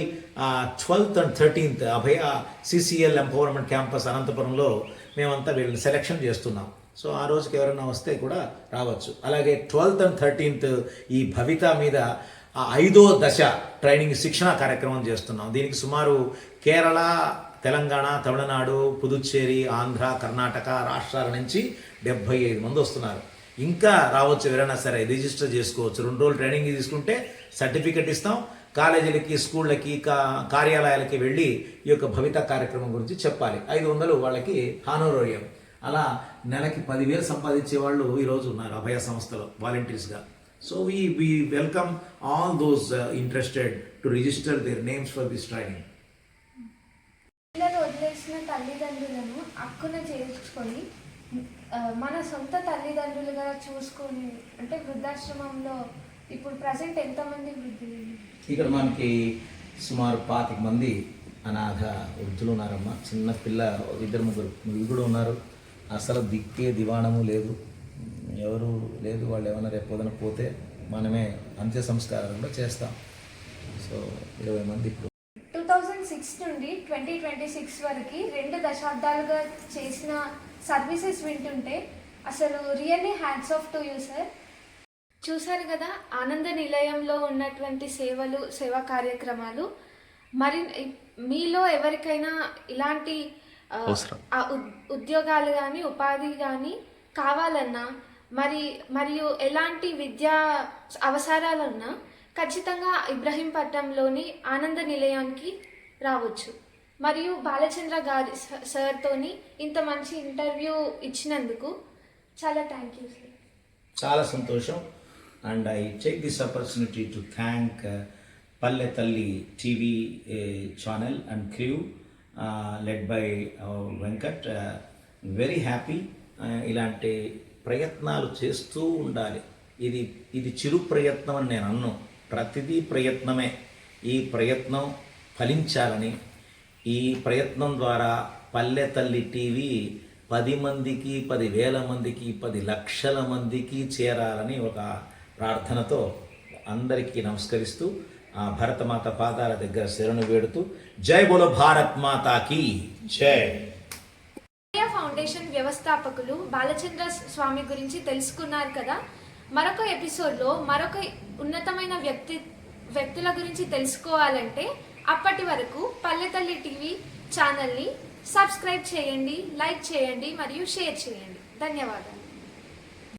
12th and 13th Abhaya CCL empowerment campus అనంతపురంలో మేమంతా వీళ్ళని సెలెక్షన్ చేస్తున్నాం. సో ఆ రోజుకి ఎవరైనా వస్తే కూడా రావచ్చు. అలాగే 12th and 13th ఈ భవిత మీద 5వ దశ ట్రైనింగ్ శిక్షణ కార్యక్రమం చేస్తున్నాం. దీనికి సుమారు కేరళ, తెలంగాణ, తమిళనాడు, పుదుచ్చేరి, ఆంధ్ర, కర్ణాటక రాష్ట్రాల నుంచి 75 మంది వస్తున్నారు. ఇంకా రావచ్చు, ఎవరైనా సరే రిజిస్టర్ చేసుకోవచ్చు. 2 రోజులు ట్రైనింగ్ తీసుకుంటే సర్టిఫికెట్ ఇస్తాం. కాలేజీలకి, స్కూళ్ళకి, కార్యాలయాలకి వెళ్ళి ఈ యొక్క భవిత కార్యక్రమం గురించి చెప్పాలి. 500 వాళ్ళకి హానోరోరియం. అలా నెలకి 10,000 సంపాదించే వాళ్ళు ఈరోజు ఉన్నారు అభయ సంస్థలో వాలంటీర్స్గా. So we welcome all those interested to register their names for this training. పిల్లలు వదిలేసిన తల్లిదండ్రులను అక్కున చేర్చుకొని మన సొంత తల్లిదండ్రులుగా చూసుకొని, అంటే వృద్ధాశ్రమంలో ఇప్పుడు ప్రజెంట్ ఎంతమంది వృద్ధులు? ఇక్కడ మనకి సుమారు 25 మంది అనాథ వృద్ధులు ఉన్నారమ్మా. చిన్న పిల్ల 2-3 కూడా ఉన్నారు. అసలు దిక్కే దివాణము లేదు. ఎవరు లేదు, వాళ్ళు ఏమైనా రేపు పొద్దున పోతే మనమే అంత్య సంస్కారం కూడా చేస్తాం. సో 20 మంది ఇప్పుడు 2006 నుండి 2026 వరకు 2 దశాబ్దాలుగా చేసిన సర్వీసెస్ వింటుంటే అసలు really hats off to you sir. చూశారు కదా ఆనంద నిలయంలో ఉన్నటువంటి సేవా కార్యక్రమాలు. మరి మీలో ఎవరికైనా ఇలాంటి ఉద్యోగాలు కానీ ఉపాధి కానీ కావాలన్నా మరియు ఎలాంటి విద్యా అవసరాలున్నా ఖచ్చితంగా ఇబ్రహీంపట్నంలోని ఆనంద నిలయానికి రావచ్చు. మరియు బాలచంద్ర గారి సార్తోని ఇంత మంచి ఇంటర్వ్యూ ఇచ్చినందుకు చాలా థ్యాంక్ యూ సార్. చాలా సంతోషం. And I take this opportunity to thank పల్లె తల్లి TV channel and crew led by Venkat. Very happy. ఇలాంటి ప్రయత్నాలు చేస్తూ ఉండాలి. ఇది చిరు ప్రయత్నం అని నేను అన్ను, ప్రతిదీ ప్రయత్నమే. ఈ ప్రయత్నం ఫలించాలని, ఈ ప్రయత్నం ద్వారా పల్లె తల్లి టీవీ 10 మందికి, 10,000 మందికి, 10 లక్షల మందికి చేరాలని ఒక ప్రార్థనతో అందరికీ నమస్కరిస్తూ ఆ భరతమాత పాదాల దగ్గర శరణు వేడుతూ జై బోలో భారత్ మాతాకి జై. ఫౌండేషన్ వ్యవస్థాపకులు బాలచంద్ర స్వామి గురించి తెలుసుకున్నారు కదా. మరొక ఎపిసోడ్లో మరొక ఉన్నతమైన వ్యక్తుల గురించి తెలుసుకోవాలంటే అప్పటి వరకు పల్లెతల్లి టీవీ ఛానల్ని సబ్స్క్రైబ్ చేయండి, లైక్ చేయండి మరియు షేర్ చేయండి. ధన్యవాదాలు.